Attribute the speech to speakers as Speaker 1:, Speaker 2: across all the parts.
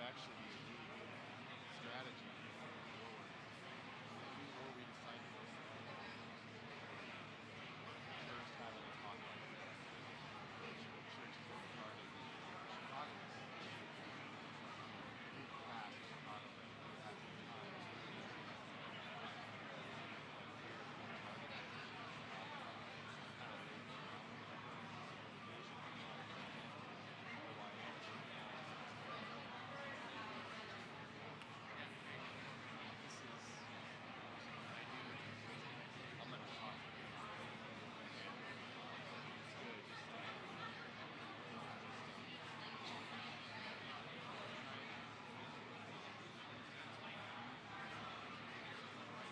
Speaker 1: actually need a really good strategy going forward before we decide to go first having a talk like this. The church is really part of Chicago. Move fast in Chicago that we have time. I'm gonna talk. It's good.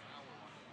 Speaker 1: Now we're watching.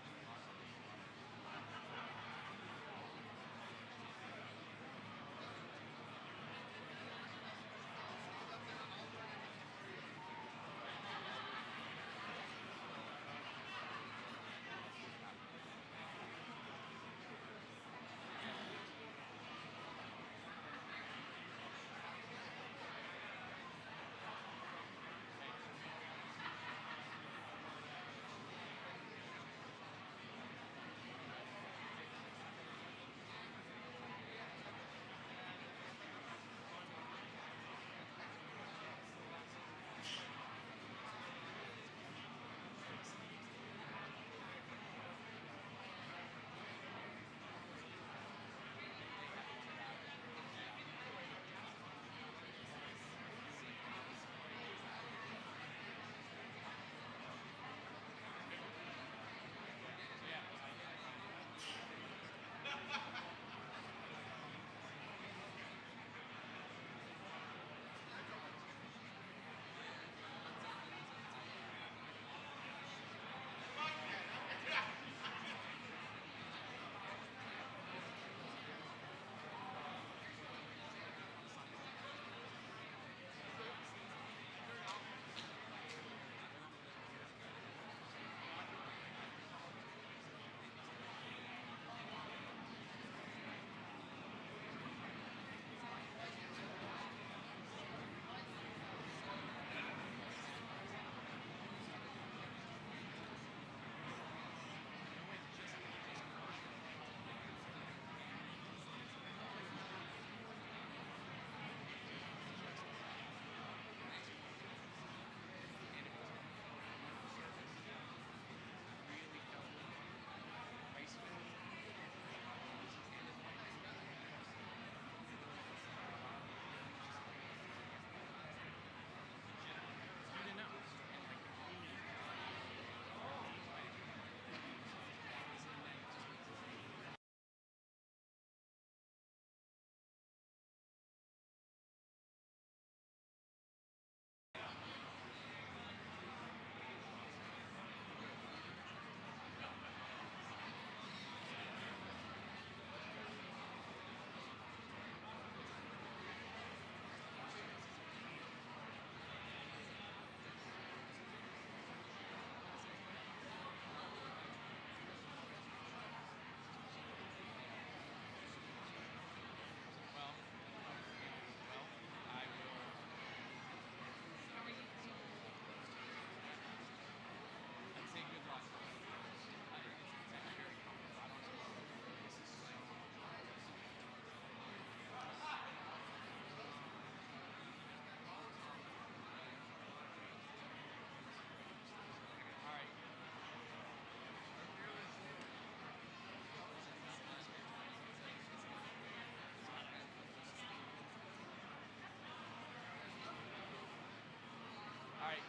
Speaker 1: All right.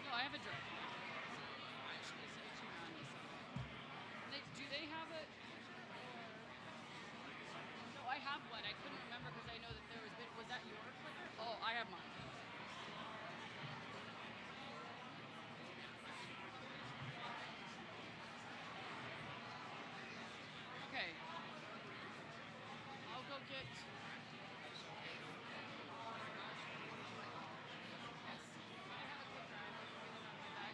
Speaker 2: No, I have a drink. I should have sent it to you on this. Do they have it? No, I have one. I couldn't remember because I know that there was. Was that your clicker? Oh, I have mine. Okay. I'll go get. Yes, I have a clicker.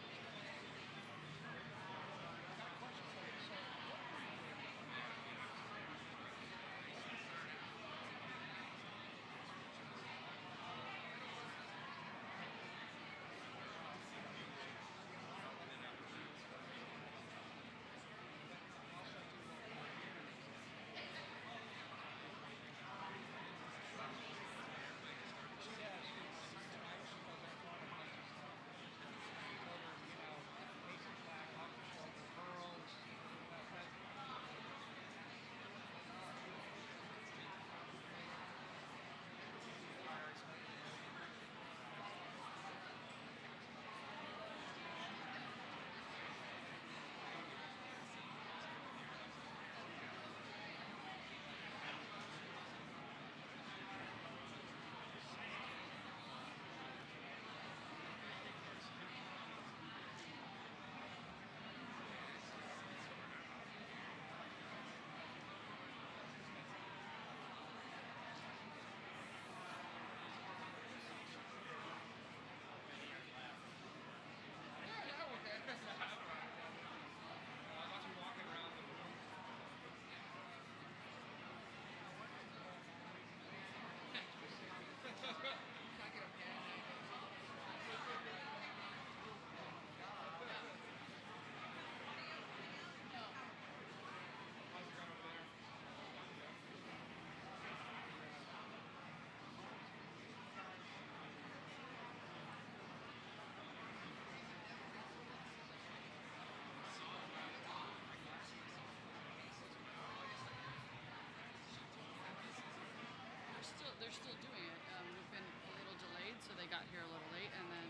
Speaker 2: they're still doing it. We've been a little delayed, so they got here a little late, and then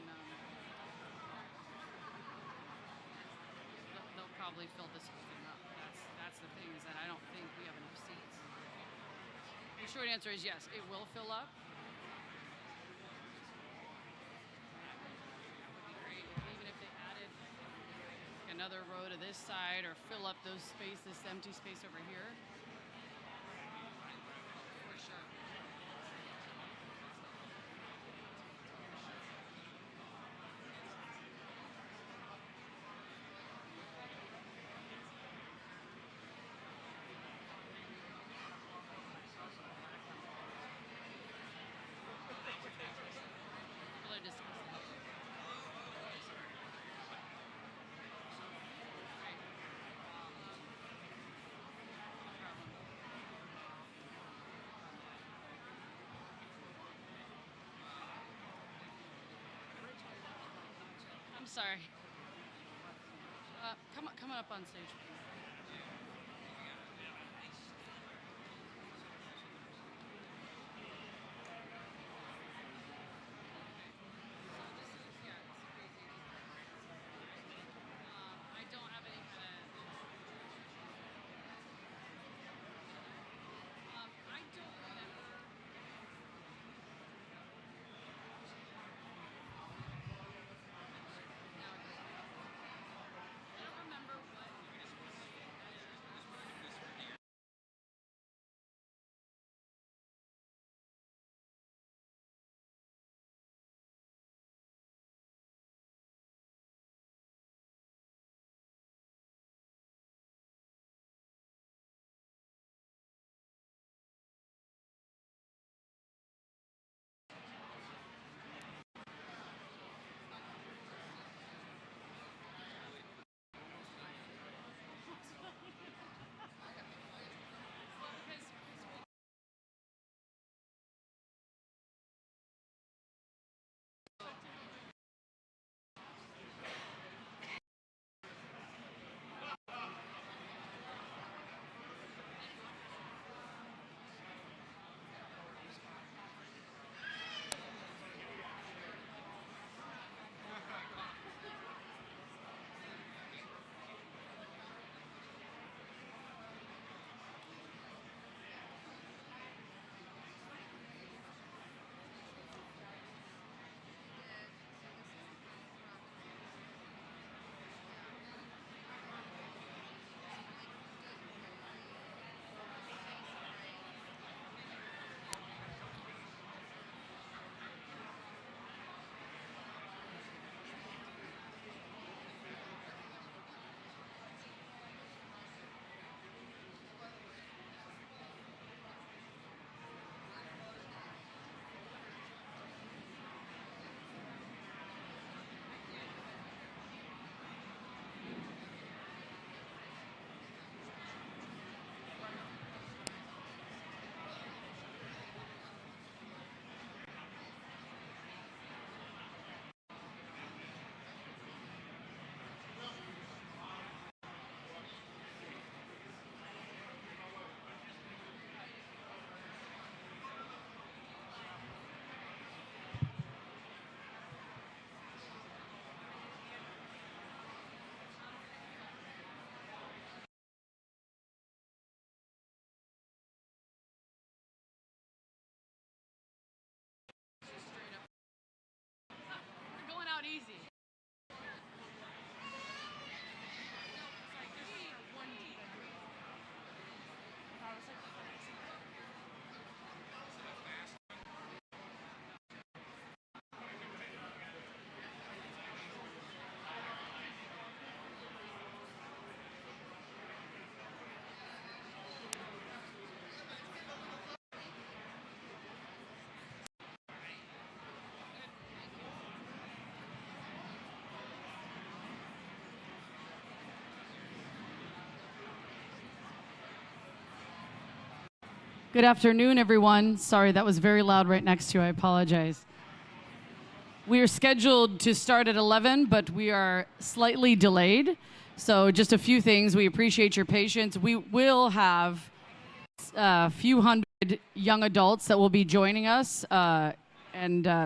Speaker 2: they'll probably fill this whole thing up. That's the thing, is that I don't think we have enough seats. The short answer is yes, it will fill up. That would be great. Even if they added another row to this side or fill up those space, this empty space over here. For sure. Really disgusting. I'm sorry. Come up on stage, please. I don't have any kind of. I don't remember. I don't remember what. We're going out easy. Good afternoon, everyone. Sorry, that was very loud right next to you. I apologize. We are scheduled to start at 11, but we are slightly delayed. So just a few things. We appreciate your patience. We will have a few hundred young adults that will be joining us.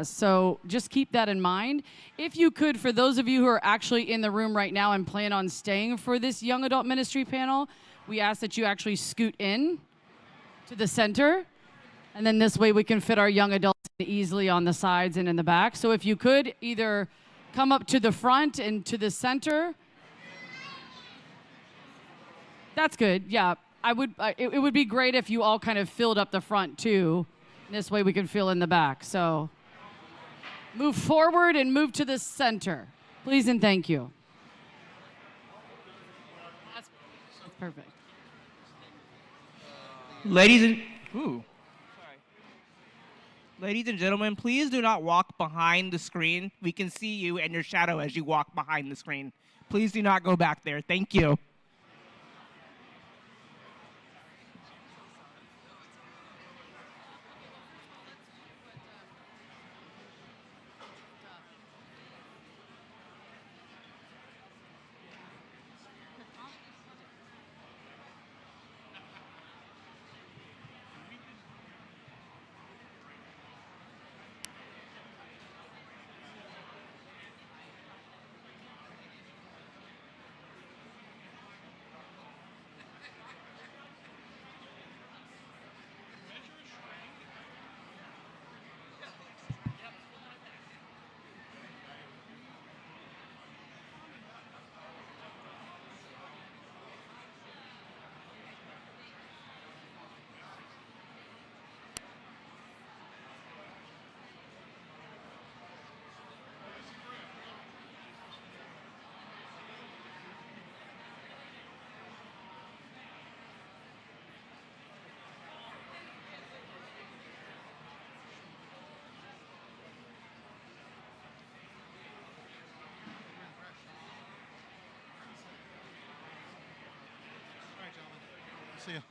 Speaker 2: So just keep that in mind. If you could, for those of you who are actually in the room right now and plan on staying for this young adult ministry panel, we ask that you actually scoot in to the center. And then this way we can fit our young adults easily on the sides and in the back. So if you could either come up to the front and to the center. That's good. Yeah. It would be great if you all kind of filled up the front too. This way we can fill in the back. So move forward and move to the center. Please and thank you. That's perfect.
Speaker 3: Ladies and gentlemen, please do not walk behind the screen. We can see you and your shadow as you walk behind the screen. Please do not go back there. Thank you.
Speaker 1: See you.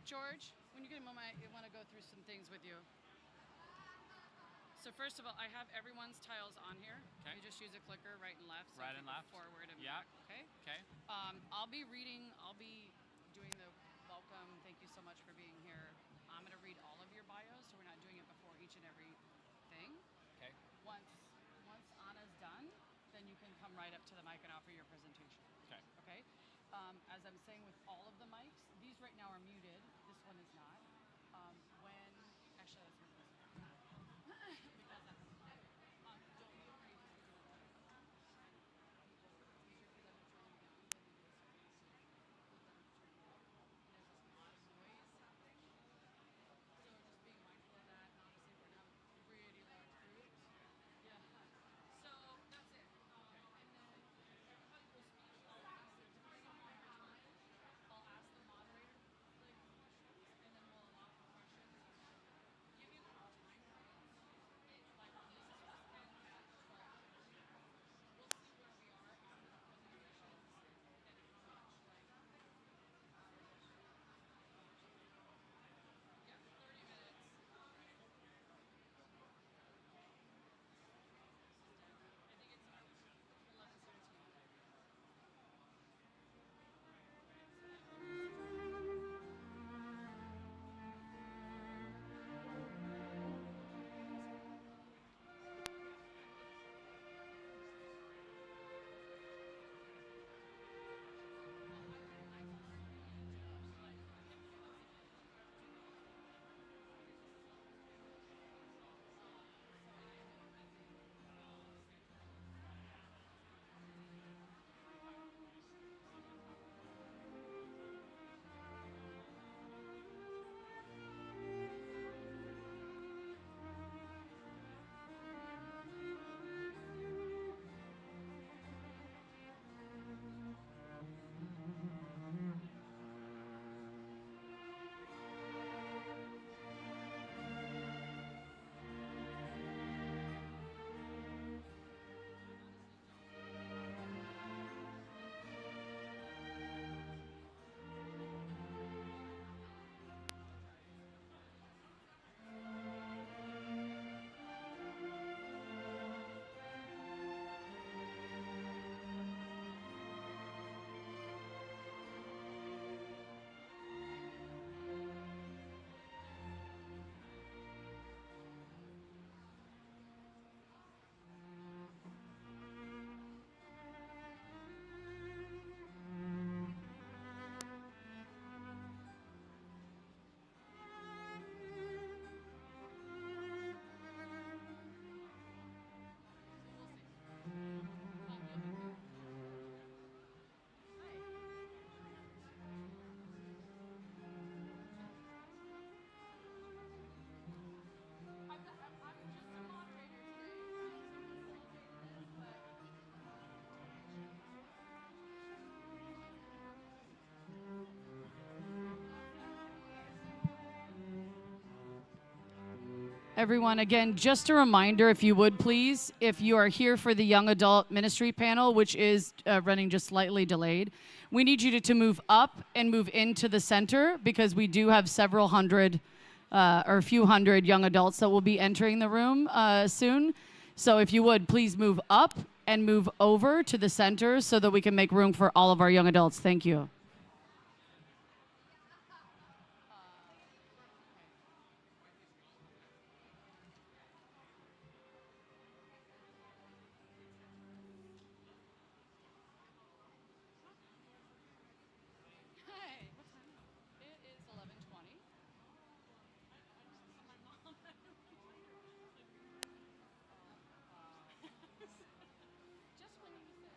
Speaker 2: George, when you get a moment, I want to go through some things with you. So first of all, I have everyone's tiles on here.
Speaker 1: Okay.
Speaker 2: You just use a clicker right and left. So
Speaker 1: Right
Speaker 2: if
Speaker 1: and
Speaker 2: you go
Speaker 1: left.
Speaker 2: Forward and
Speaker 1: Yeah.
Speaker 2: back. Okay.
Speaker 1: Okay.
Speaker 2: I'll be doing the welcome. Thank you so much for being here. I'm going to read all of your bios, so we're not doing it before each and every thing.
Speaker 1: Okay.
Speaker 2: Once Anna's done, then you can come right up to the mic and offer your presentation.
Speaker 1: Okay.
Speaker 2: Okay. As I'm saying with all of the mics, these right now are muted. This one is not. Actually, let's move this one. Because that's don't be afraid to do it. Easier for them to turn them down than it is for us to let them turn them up. There's just a lot of noise. So just being mindful of that. And obviously we're going to have really large groups. Yeah. So that's it. And then everybody will speak. I'll ask them to bring in one more time. I'll ask the moderator like questions, and then we'll allow for questions. Give you time frames. It's like this is supposed to end at 12. We'll see where we are after the presentations and how much yeah, 30 minutes. I think it's 11:17. I'm just a moderator today. I'm facilitating this, but everyone, again, just a reminder, if you would please, if you are here for the young adult ministry panel, which is running just slightly delayed, we need you to move up and move into the center because we do have several hundred or a few hundred young adults that will be entering the room soon. So if you would, please move up and move over to the center so that we can make room for all of our young adults. Thank you. Hey, what time is it? It is 11:20. My mom. Just when you say.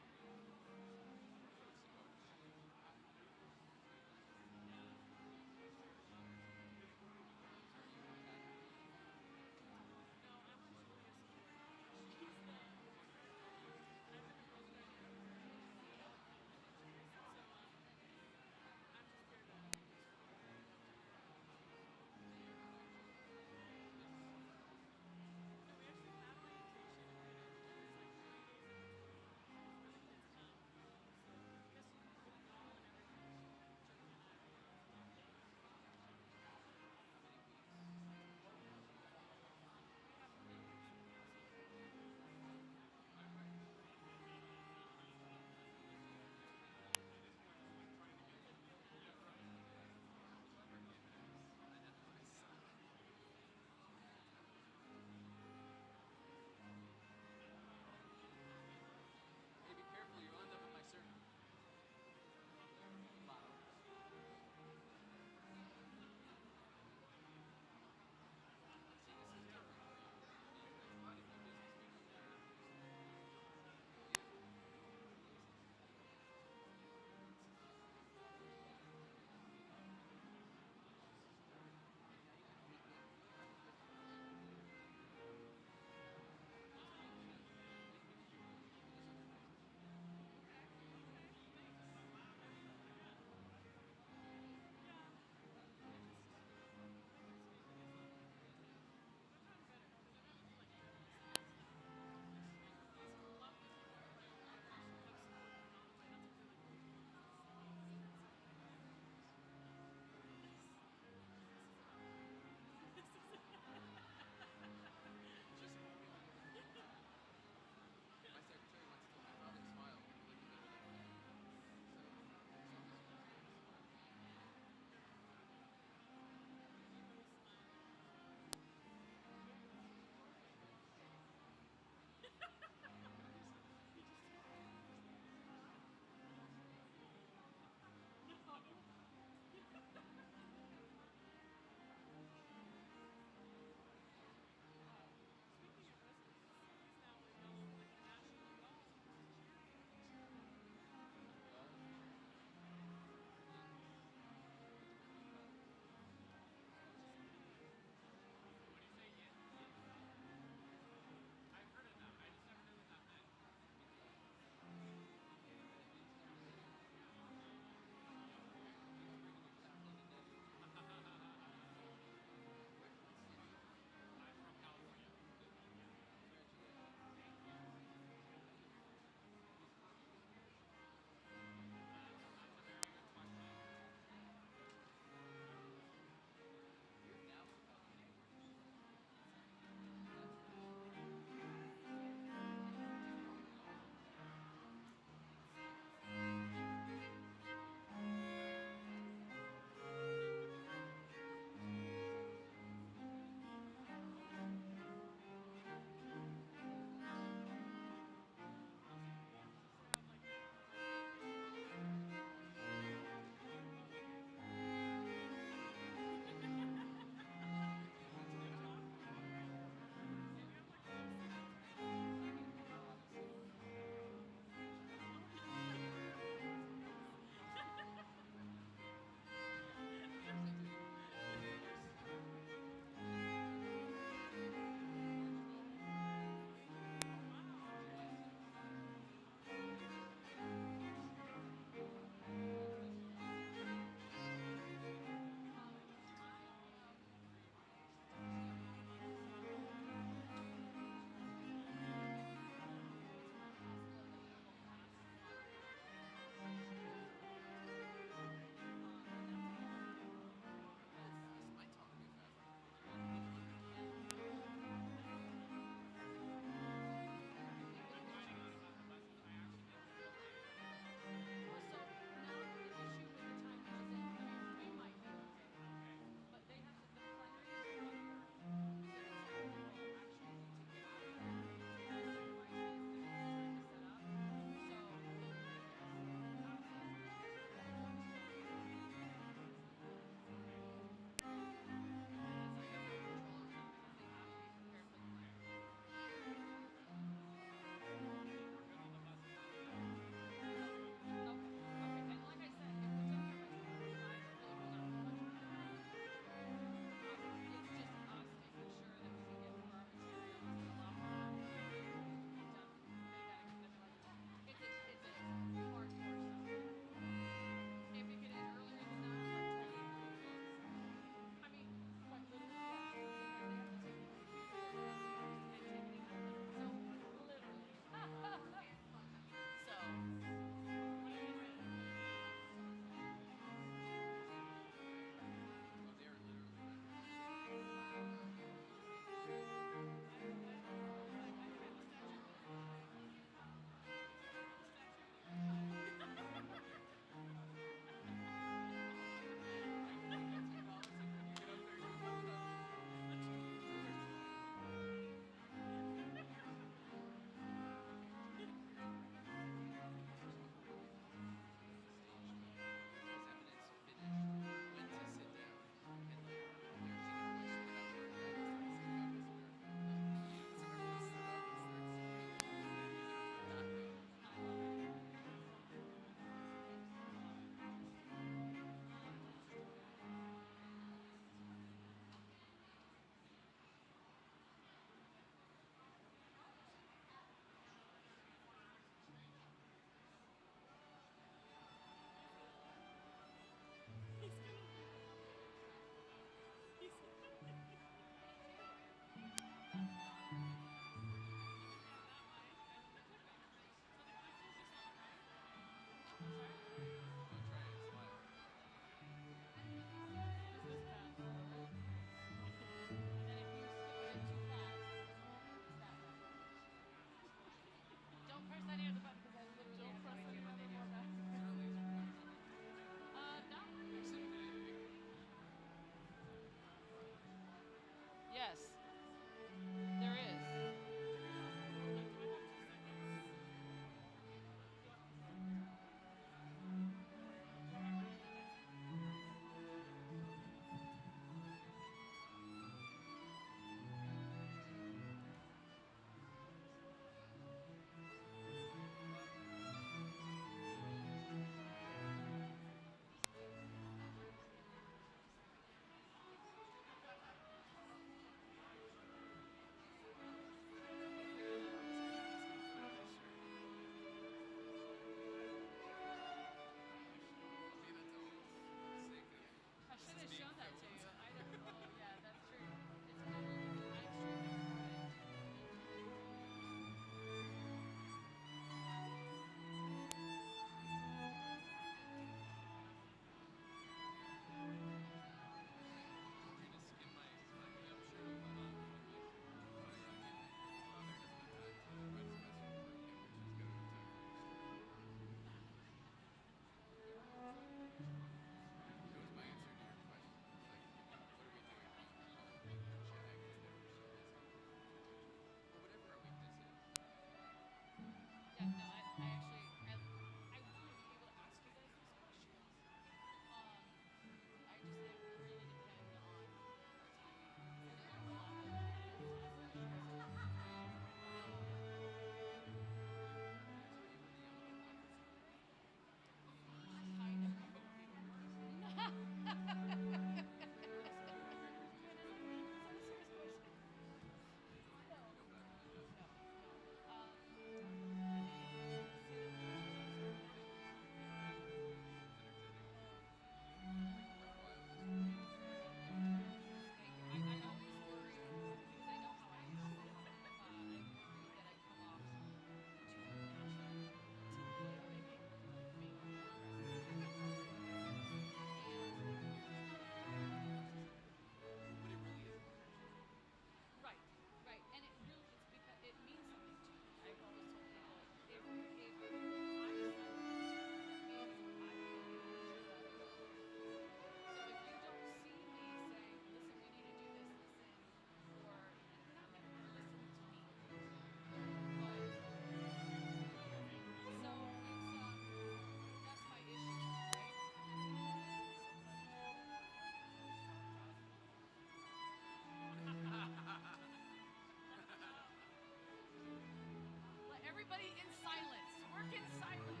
Speaker 2: in silence.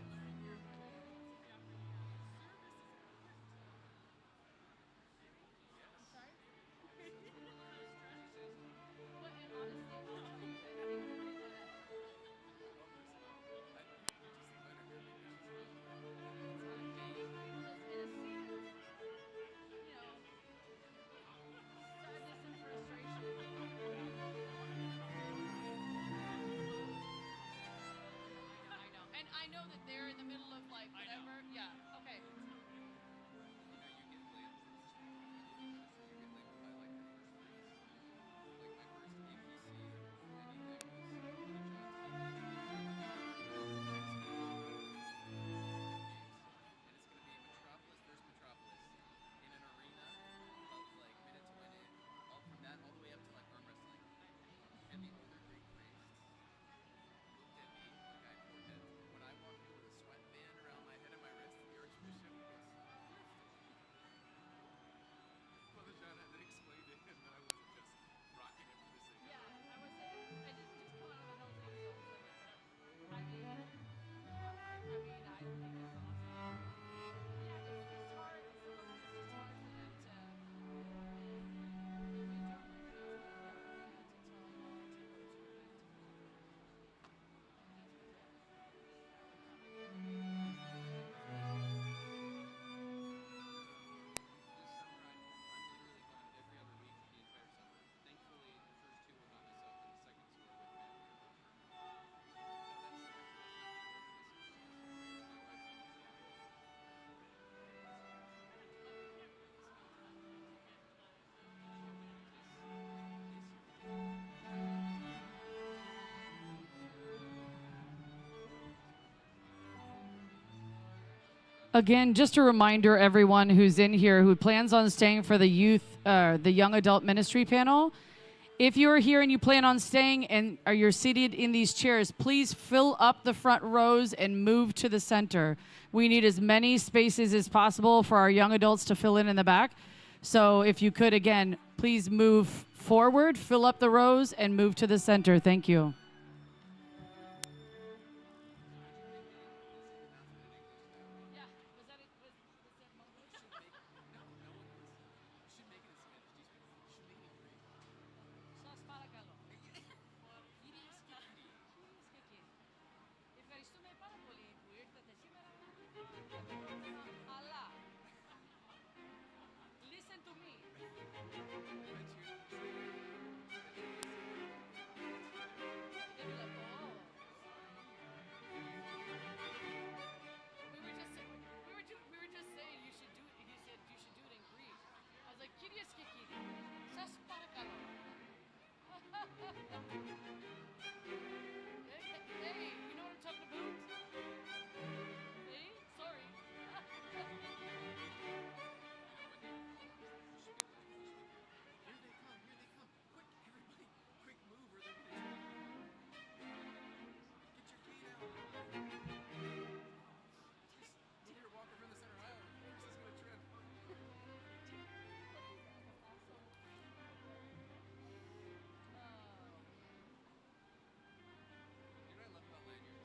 Speaker 2: Sorry? Well, and honestly, I'll tell you that having heard that. Sadness and frustration. I know. And I know that they're in the middle of like whatever. Yeah. Okay. Yeah, I was saying I didn't just come out of the nose either, so I mean, I think it's awesome. Yeah, it's hard. Some of it is just hard for them to. We don't recognize what they're looking at to tell them, oh, take what it's worth to me. And that's what they're
Speaker 1: This summer, I'm literally gone every other week the entire summer. Thankfully, the first two were by myself, and the second two were with family.
Speaker 2: Again, just a reminder, everyone who's in here who plans on staying for the the young adult ministry panel, if you are here and you plan on staying and you're seated in these chairs, please fill up the front rows and move to the center. We need as many spaces as possible for our young adults to fill in the back. So if you could, again, please move forward, fill up the rows, and move to the center. Thank you. Listen to me. We were just saying you should do it. He said you should do it in Greek. I was like, Kyrios και κύριοι, σας παρακαλώ. Hey, you know what I'm talking about? Hey, sorry.
Speaker 1: Here they come, here they come. Quick, everybody, quick move or they're gonna get your gate out. Move here, walk over the center aisle. Chris is gonna trip. You know what I love about lanyards?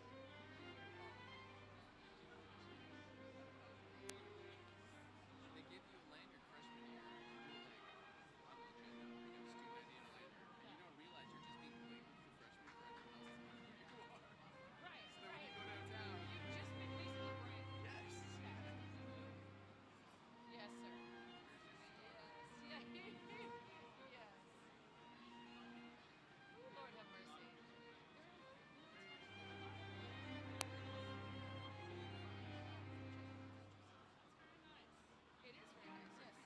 Speaker 1: They give you a lanyard freshman year. You're like, I'm legit now. You got a student ID and a lanyard. And you don't realize you're just being labeled the freshman for everyone else's money. You are.
Speaker 2: Right.
Speaker 1: So then when you go downtown,
Speaker 2: You've just been recently branded.
Speaker 1: yes.
Speaker 2: Yes, sir. Yes. Yes. Lord have mercy. It is very nice, yes.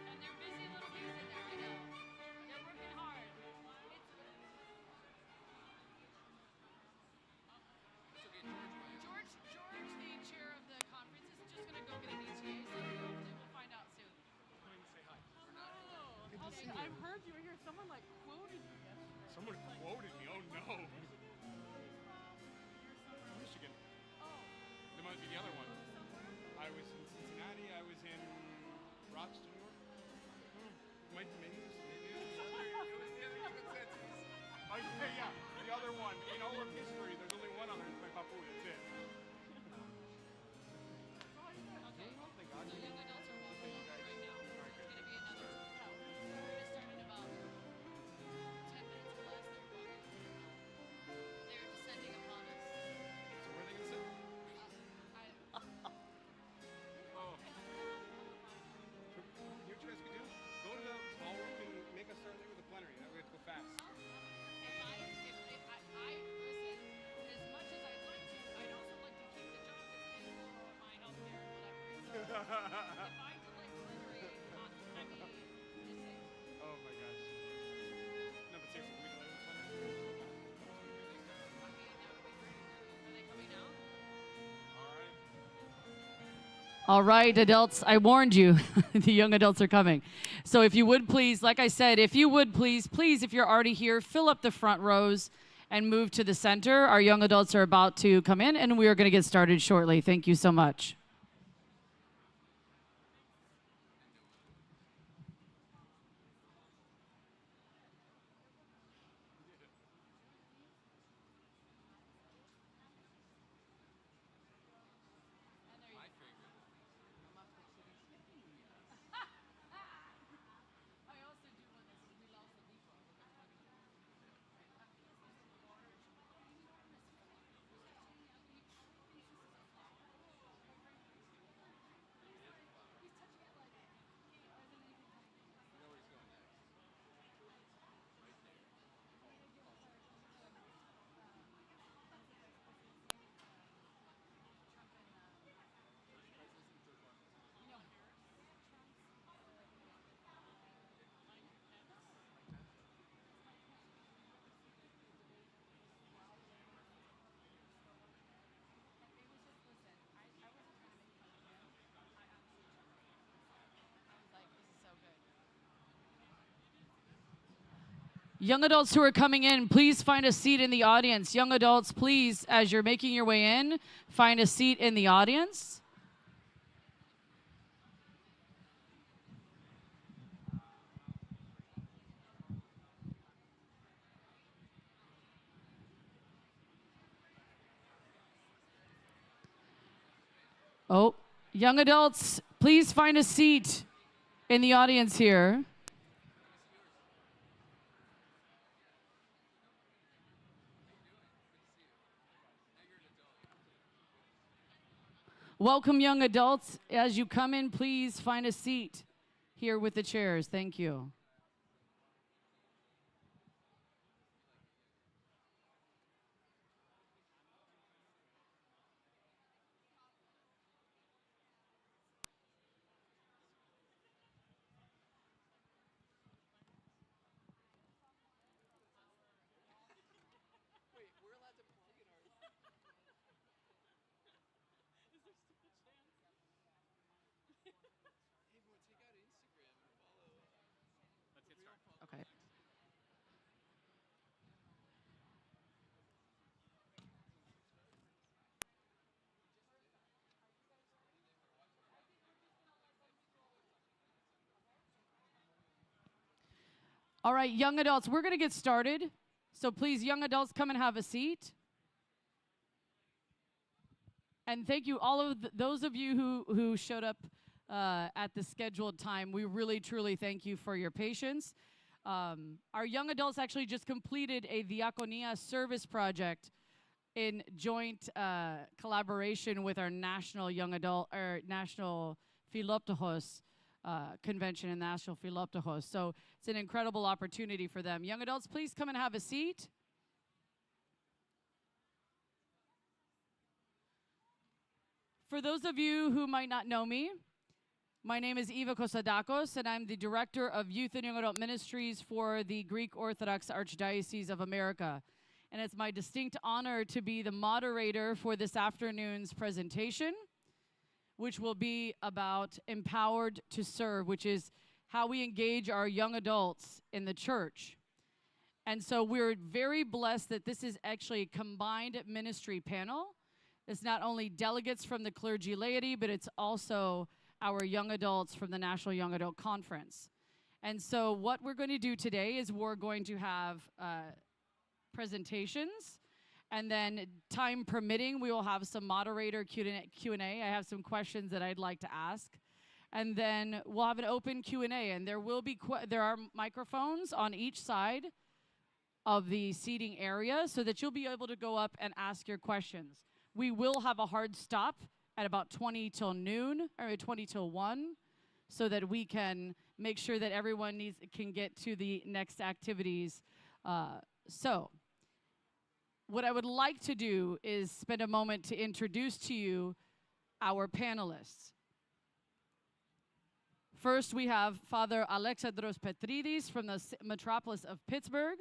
Speaker 2: And they're busy little bees in there, I know. They're working hard.
Speaker 1: That's okay, George.
Speaker 2: George, the chair of the conference, is just going to go get an ETA, so hopefully we'll find out soon.
Speaker 1: Come in and say hi.
Speaker 2: Oh, okay. I've heard you were here. Someone like quoted you yesterday.
Speaker 1: Someone quoted me. Oh no. Michigan.
Speaker 2: Oh,
Speaker 1: There might be the other one. I was in Cincinnati. I was in Rochester, New York. might maybe it was the other consensus.
Speaker 4: Like, yeah, the other one. In all of history, there's only one other. It's my papu. That's it.
Speaker 5: Okay, so young adults are walking over right now. It's going to be another, we're going to start in about 10 minutes or less. They're walking. They're descending upon us.
Speaker 1: So where are they gonna sit?
Speaker 4: Oh. You know what you guys could do? Go to the ballroom and make us start with the plenary. That way we have to go fast.
Speaker 5: If I listen, as much as I'd like to, I'd also like to keep the job that's paid for my health care and whatever. So if I delay delivery, I mean, just say,
Speaker 4: Oh my gosh. No, but seriously, can we delay the plenary?
Speaker 5: I mean, that would be great. Are they coming out?
Speaker 4: All right.
Speaker 2: All right, adults, I warned you, the young adults are coming. So if you would please, like I said, if you would please, if you're already here, fill up the front rows and move to the center. Our young adults are about to come in, and we are going to get started shortly. Thank you so much.
Speaker 1: My favorite. You know where he's going next. Right there. First president, George Washington.
Speaker 2: Young adults who are coming in, please find a seat in the audience. Young adults, please, as you're making your way in, find a seat in the audience. Oh, young adults, please find a seat in the audience here. Welcome, young adults. As you come in, please find a seat here with the chairs. Thank you.
Speaker 1: Wait, we're allowed to plug in our. Hey, everyone, take out Instagram and follow.
Speaker 4: Let's get started.
Speaker 2: Okay. All right, young adults, we're going to get started. So please, young adults, come and have a seat. And thank you, all of those of you who showed up at the scheduled time. We really, truly thank you for your patience. Our young adults actually just completed a diaconia service project in joint collaboration with our national young adult, or national Philoptochos convention and national Philoptochos. So it's an incredible opportunity for them. Young adults, please come and have a seat. For those of you who might not know me, my name is Eva Konstantakos, and I'm the Director of Youth and Young Adult Ministries for the Greek Orthodox Archdiocese of America. And it's my distinct honor to be the moderator for this afternoon's presentation, which will be about Empowered to Serve, which is how we engage our young adults in the church. And so we're very blessed that this is actually a combined ministry panel. It's not only delegates from the clergy laity, but it's also our young adults from the National Young Adult Conference. And so what we're going to do today is we're going to have presentations, and then time permitting, we will have some moderator Q&A. I have some questions that I'd like to ask. And then we'll have an open Q&A, and there will be there are microphones on each side of the seating area so that you'll be able to go up and ask your questions. We will have a hard stop at about 20 till noon, or 20 till 1, so that we can make sure that everyone can get to the next activities. So what I would like to do is spend a moment to introduce to you our panelists. First, we have Father Alexandros Petrides from the metropolis of Pittsburgh.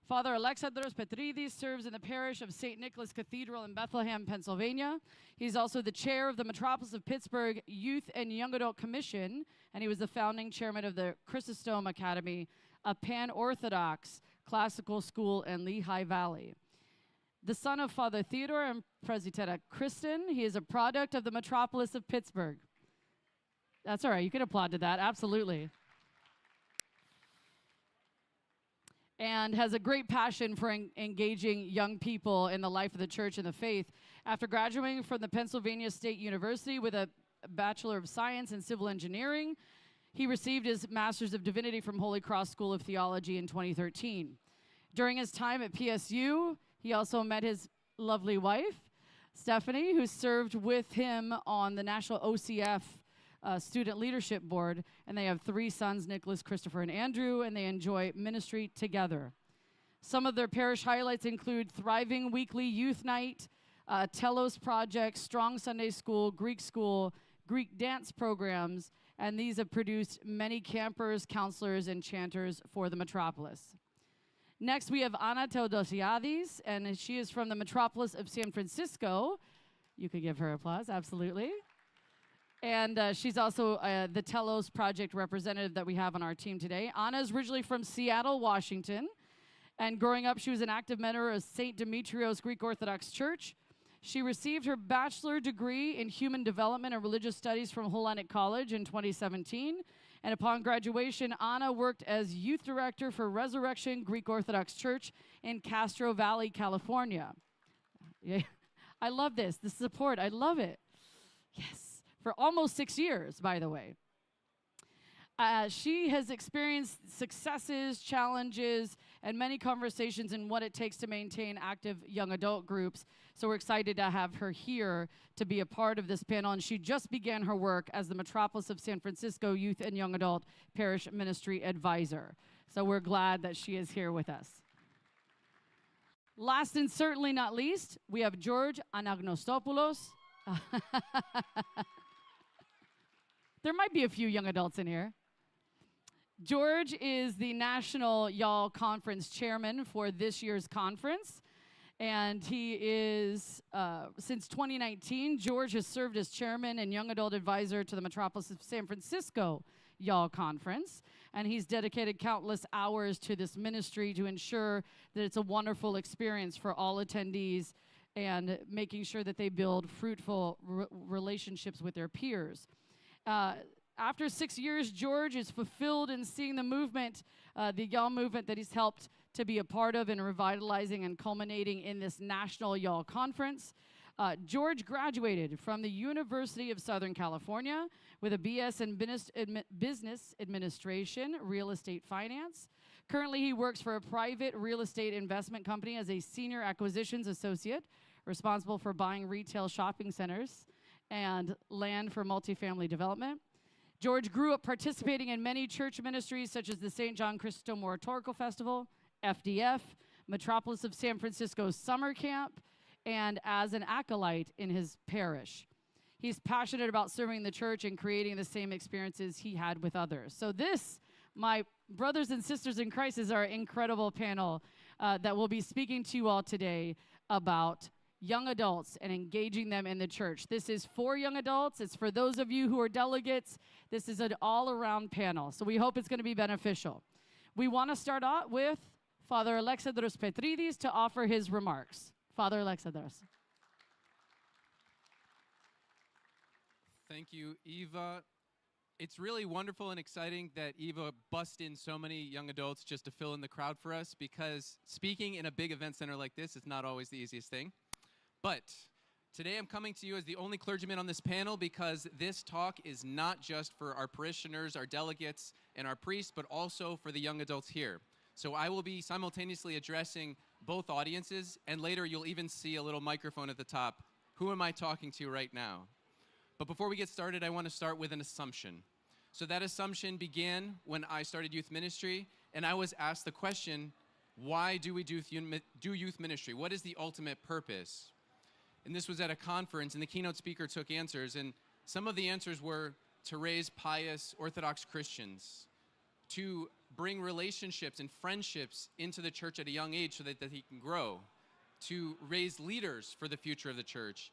Speaker 2: Father Alexandros Petrides serves in the parish of St. Nicholas Cathedral in Bethlehem, Pennsylvania. He's also the chair of the metropolis of Pittsburgh Youth and Young Adult Commission, and he was the founding chairman of the Chrysostom Academy, a pan-Orthodox classical school in Lehigh Valley. The son of Father Theodore and Presbytera Kristen, he is a product of the metropolis of Pittsburgh. That's all right. You can applaud to that. Absolutely. And has a great passion for engaging young people in the life of the church and the faith. After graduating from the Pennsylvania State University with a Bachelor of Science in Civil Engineering, he received his Master's of Divinity from Holy Cross School of Theology in 2013. During his time at PSU, he also met his lovely wife, Stephanie, who served with him on the National OCF Student Leadership Board, and they have 3 sons, Nicholas, Christopher, and Andrew, and they enjoy ministry together. Some of their parish highlights include Thriving Weekly Youth Night, Telos Project, Strong Sunday School, Greek dance programs, and these have produced many campers, counselors, and chanters for the metropolis. Next, we have Anna Teodosiadis, and she is from the metropolis of San Francisco. You could give her applause, absolutely. And she's also the Telos Project representative that we have on our team today. Anna is originally from Seattle, Washington. And growing up, she was an active member of St. Demetrios Greek Orthodox Church. She received her bachelor degree in human development and religious studies from Hellenic College in 2017. And upon graduation, Anna worked as youth director for Resurrection Greek Orthodox Church in Castro Valley, California. Yeah. I love this, the support, I love it. Yes. For almost 6 years, by the way. She has experienced successes, challenges, and many conversations in what it takes to maintain active young adult groups. So we're excited to have her here to be a part of this panel. And she just began her work as the Metropolis of San Francisco Youth and Young Adult Parish Ministry Advisor. So we're glad that she is here with us. Last and certainly not least, we have George Anagnostopoulos. There might be a few young adults in here. George is the National Y'all Conference chairman for this year's conference. And he is, since 2019, George has served as chairman and young adult advisor to the Metropolis of San Francisco Y'all Conference. And he's dedicated countless hours to this ministry to ensure that it's a wonderful experience for all attendees and making sure that they build fruitful relationships with their peers. After 6 years, George is fulfilled in seeing the movement, the Y'all movement that he's helped to be a part of and revitalizing and culminating in this National Y'all Conference. George graduated from the University of Southern California with a BS in Business Administration, Real Estate Finance. Currently, he works for a private real estate investment company as a senior acquisitions associate, responsible for buying retail shopping centers and land for multifamily development. George grew up participating in many church ministries such as the St. John Chrysostom Oratorical Festival, FDF, Metropolis of San Francisco Summer Camp, and as an acolyte in his parish. He's passionate about serving the church and creating the same experiences he had with others. So this, my brothers and sisters in Christ, is our incredible panel that will be speaking to you all today about young adults and engaging them in the church. This is for young adults. It's for those of you who are delegates. This is an all-around panel, so we hope it's going to be beneficial. We want to start out with Father Alexandros Petrides to offer his remarks. Father Alexandros.
Speaker 1: Thank you, Eva. It's really wonderful and exciting that Eva bust in so many young adults just to fill in the crowd for us, because speaking in a big event center like this is not always the easiest thing. But today I'm coming to you as the only clergyman on this panel, because this talk is not just for our parishioners, our delegates, and our priests, but also for the young adults here. So I will be simultaneously addressing both audiences, and later you'll even see a little microphone at the top. Who am I talking to right now? But before we get started, I want to start with an assumption. So that assumption began when I started youth ministry, and I was asked the question, why do we do youth ministry? What is the ultimate purpose? And this was at a conference, and the keynote speaker took answers, and some of the answers were to raise pious Orthodox Christians, to bring relationships and friendships into the church at a young age so that he can grow, to raise leaders for the future of the church.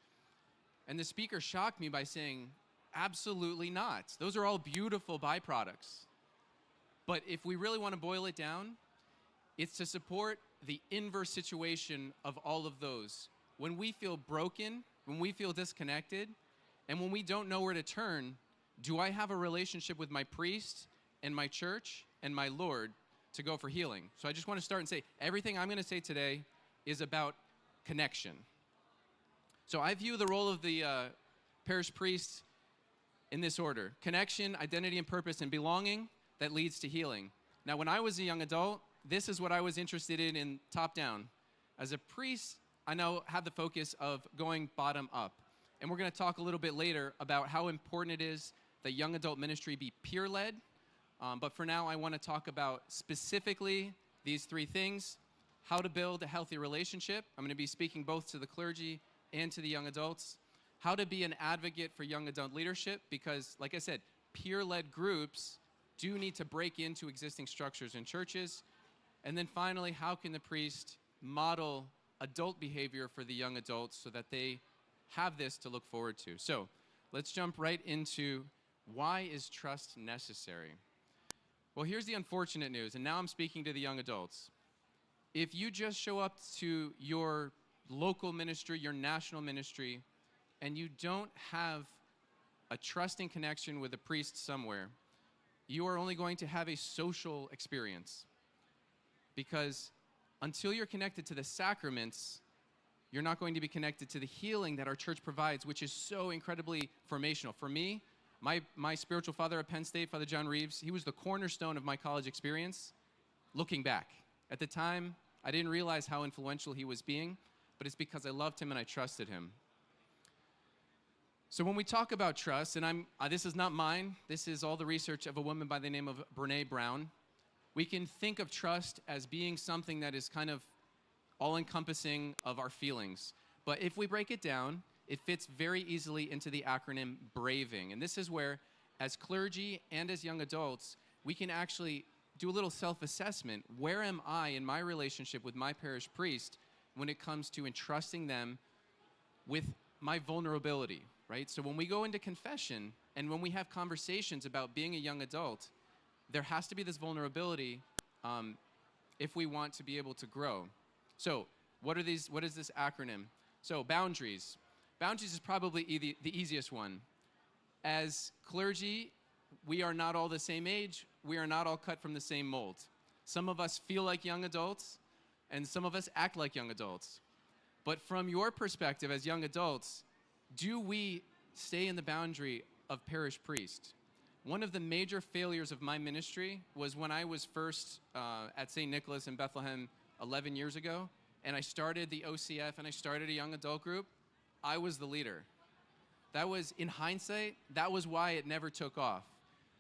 Speaker 1: And the speaker shocked me by saying, absolutely not. Those are all beautiful byproducts. But if we really want to boil it down, it's to support the inverse situation of all of those. When we feel broken, when we feel disconnected, and when we don't know where to turn, do I have a relationship with my priest and my church and my Lord to go for healing? So I just want to start and say, everything I'm going to say today is about connection. So I view the role of the parish priest in this order: connection, identity and purpose, and belonging that leads to healing. Now, when I was a young adult, this is what I was interested in top down. As a priest, I now have the focus of going bottom up. And we're going to talk a little bit later about how important it is that young adult ministry be peer-led. But for now, I want to talk about specifically these three things: how to build a healthy relationship. I'm going to be speaking both to the clergy and to the young adults. How to be an advocate for young adult leadership, because, like I said, peer-led groups do need to break into existing structures in churches. And then finally, how can the priest model adult behavior for the young adults so that they have this to look forward to? So let's jump right into, why is trust necessary? Well, here's the unfortunate news, and now I'm speaking to the young adults. If you just show up to your local ministry, your national ministry, and you don't have a trusting connection with a priest somewhere, you are only going to have a social experience. Because until you're connected to the sacraments, you're not going to be connected to the healing that our church provides, which is so incredibly formational. For me, my spiritual father at Penn State, Father John Reeves, he was the cornerstone of my college experience, looking back. At the time, I didn't realize how influential he was being, but it's because I loved him and I trusted him. So when we talk about trust, and this is not mine, this is all the research of a woman by the name of Brene Brown, we can think of trust as being something that is kind of all-encompassing of our feelings. But if we break it down, it fits very easily into the acronym BRAVING. And this is where, as clergy and as young adults, we can actually do a little self-assessment. Where am I in my relationship with my parish priest when it comes to entrusting them with my vulnerability, right? So when we go into confession and when we have conversations about being a young adult, there has to be this vulnerability if we want to be able to grow. So what is this acronym? So boundaries. Boundaries is probably the easiest one. As clergy, we are not all the same age. We are not all cut from the same mold. Some of us feel like young adults, and some of us act like young adults. But from your perspective as young adults, do we stay in the boundary of parish priest? One of the major failures of my ministry was when I was first at St. Nicholas in Bethlehem 11 years ago, and I started the OCF and I started a young adult group. I was the leader. That was, in hindsight, that was why it never took off.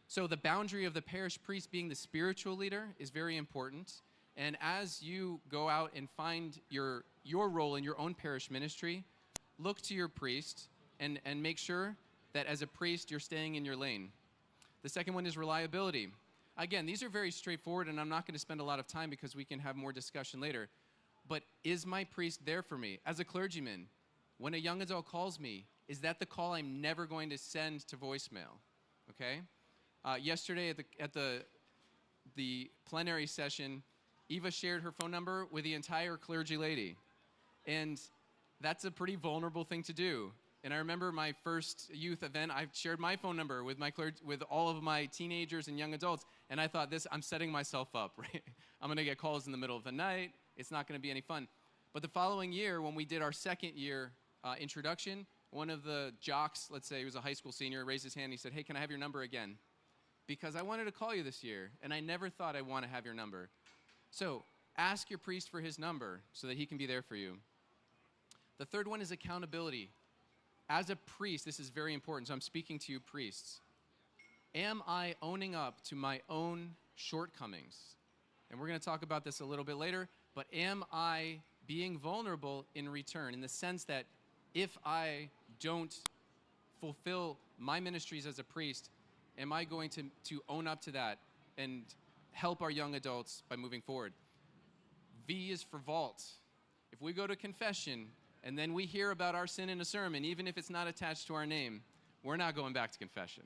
Speaker 1: So the boundary of the parish priest being the spiritual leader is very important. And as you go out and find your role in your own parish ministry, look to your priest and make sure that as a priest you're staying in your lane. The second one is reliability. Again, these are very straightforward, and I'm not going to spend a lot of time because we can have more discussion later. But is my priest there for me? As a clergyman, when a young adult calls me, is that the call I'm never going to send to voicemail? Okay? Yesterday at the plenary session, Eva shared her phone number with the entire clergy laity. And that's a pretty vulnerable thing to do. And I remember my first youth event, I shared my phone number with with all of my teenagers and young adults, and I thought I'm setting myself up, right? I'm gonna get calls in the middle of the night, it's not gonna be any fun. But the following year, when we did our second year introduction, one of the jocks, let's say he was a high school senior, raised his hand and he said, hey, can I have your number again? Because I wanted to call you this year, and I never thought I'd want to have your number. So ask your priest for his number so that he can be there for you. The third one is accountability. As a priest, this is very important, so I'm speaking to you priests. Am I owning up to my own shortcomings? And we're going to talk about this a little bit later, but am I being vulnerable in return, in the sense that if I don't fulfill my ministries as a priest, am I going to own up to that and help our young adults by moving forward? V is for vault. If we go to confession and then we hear about our sin in a sermon, even if it's not attached to our name, we're not going back to confession.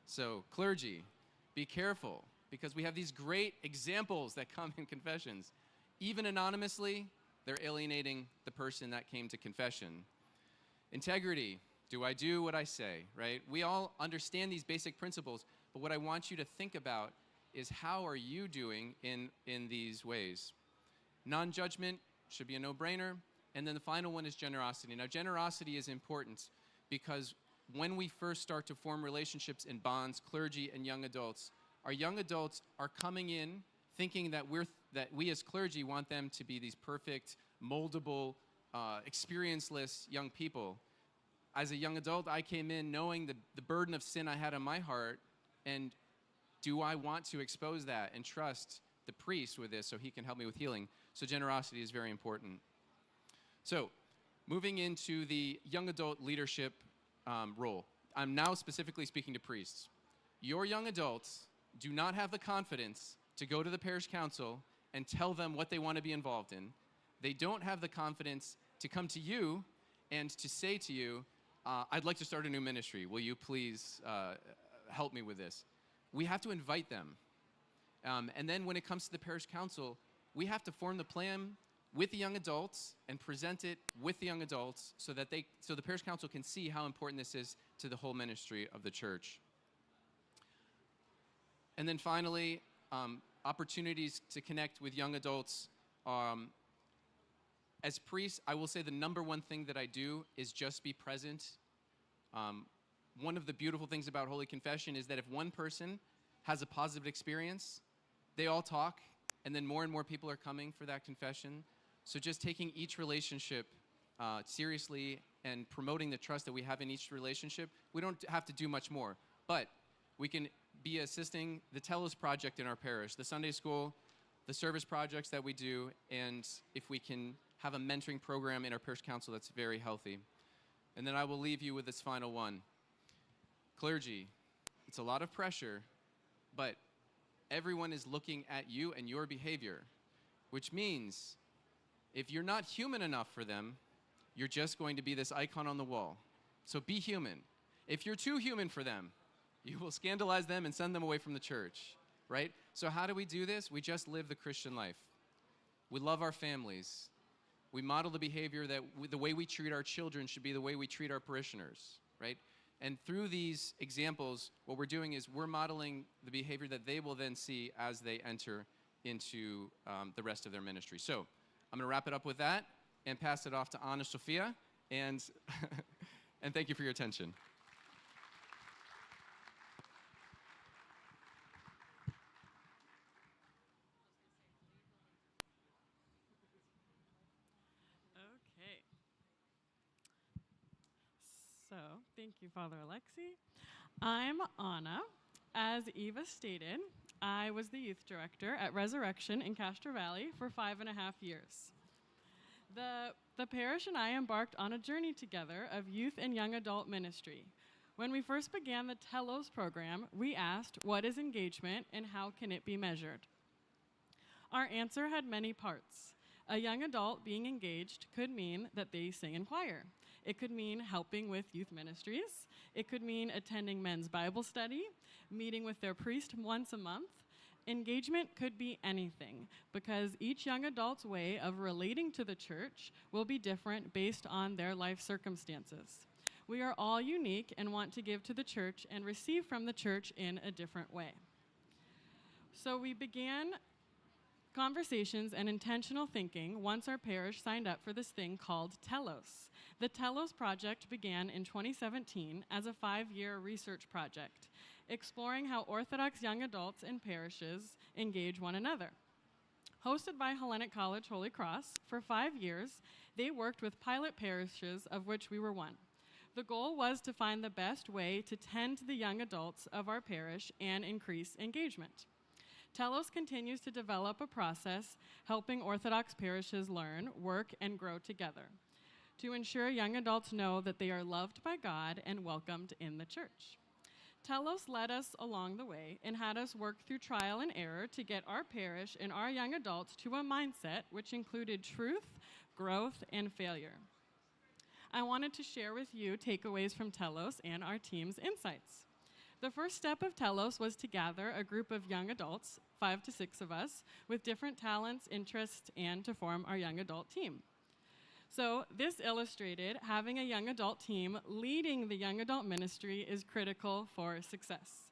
Speaker 1: So clergy, be careful, because we have these great examples that come in confessions. Even anonymously, they're alienating the person that came to confession. Integrity, do I do what I say, right? We all understand these basic principles, but what I want you to think about is how are you doing in these ways? Non-judgment should be a no-brainer. And then the final one is generosity. Now, generosity is important because when we first start to form relationships in bonds, clergy and young adults, our young adults are coming in thinking that we as clergy want them to be these perfect, moldable, experienceless young people. As a young adult, I came in knowing the burden of sin I had on my heart, and do I want to expose that and trust the priest with this so he can help me with healing? So generosity is very important. So, moving into the young adult leadership role. I'm now specifically speaking to priests. Your young adults do not have the confidence to go to the parish council and tell them what they want to be involved in. They don't have the confidence to come to you and to say to you, I'd like to start a new ministry. Will you please help me with this? We have to invite them. And then when it comes to the parish council, we have to form the plan with the young adults and present it with the young adults so that the parish council can see how important this is to the whole ministry of the church. And then finally, opportunities to connect with young adults. As priests, I will say the number one thing that I do is just be present. One of the beautiful things about Holy Confession is that if one person has a positive experience, they all talk, and then more and more people are coming for that confession. So just taking each relationship seriously and promoting the trust that we have in each relationship, we don't have to do much more. But we can be assisting the Telos project in our parish, the Sunday school, the service projects that we do, and if we can have a mentoring program in our parish council, that's very healthy. And then I will leave you with this final one. Clergy, it's a lot of pressure, but everyone is looking at you and your behavior, which means if you're not human enough for them, you're just going to be this icon on the wall. So be human. If you're too human for them, you will scandalize them and send them away from the church, right? So how do we do this? We just live the Christian life. We love our families. We model the behavior that the way we treat our children should be the way we treat our parishioners, right? And through these examples, what we're doing is we're modeling the behavior that they will then see as they enter into the rest of their ministry. So I'm going to wrap it up with that and pass it off to Anna Sophia, and and thank you for your attention.
Speaker 6: Okay. So, thank you, Father Alexi. I'm Anna. As Eva stated, I was the youth director at Resurrection in Castro Valley for 5.5 years. The parish and I embarked on a journey together of youth and young adult ministry. When we first began the Telos program, we asked, what is engagement and how can it be measured? Our answer had many parts. A young adult being engaged could mean that they sing in choir. It could mean helping with youth ministries. It could mean attending men's Bible study, meeting with their priest once a month. Engagement could be anything, because each young adult's way of relating to the church will be different based on their life circumstances. We are all unique and want to give to the church and receive from the church in a different way. So we began conversations and intentional thinking once our parish signed up for this thing called Telos. The Telos project began in 2017 as a 5-year research project, exploring how Orthodox young adults in parishes engage one another. Hosted by Hellenic College Holy Cross, for 5 years, they worked with pilot parishes, of which we were one. The goal was to find the best way to tend to the young adults of our parish and increase engagement. Telos continues to develop a process helping Orthodox parishes learn, work, and grow together to ensure young adults know that they are loved by God and welcomed in the church. Telos led us along the way and had us work through trial and error to get our parish and our young adults to a mindset which included truth, growth, and failure. I wanted to share with you takeaways from Telos and our team's insights. The first step of Telos was to gather a group of young adults, 5 to 6 of us, with different talents, interests, and to form our young adult team. So this illustrated having a young adult team leading the young adult ministry is critical for success.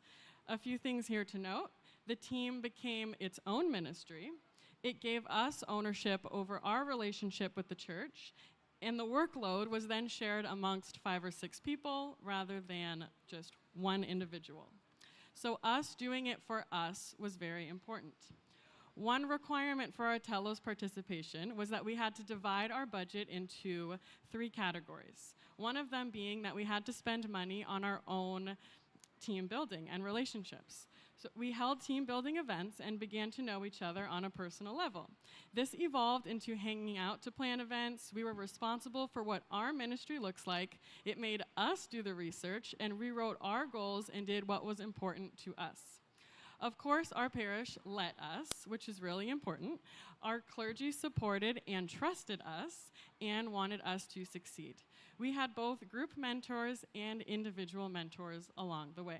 Speaker 6: A few things here to note. The team became its own ministry. It gave us ownership over our relationship with the church, and the workload was then shared amongst 5 or 6 people rather than just one individual. So us doing it for us was very important. One requirement for our Telos participation was that we had to divide our budget into 3 categories. One of them being that we had to spend money on our own team building and relationships. So we held team building events and began to know each other on a personal level. This evolved into hanging out to plan events. We were responsible for what our ministry looks like. It made us do the research and rewrote our goals and did what was important to us. Of course, our parish let us, which is really important. Our clergy supported and trusted us and wanted us to succeed. We had both group mentors and individual mentors along the way.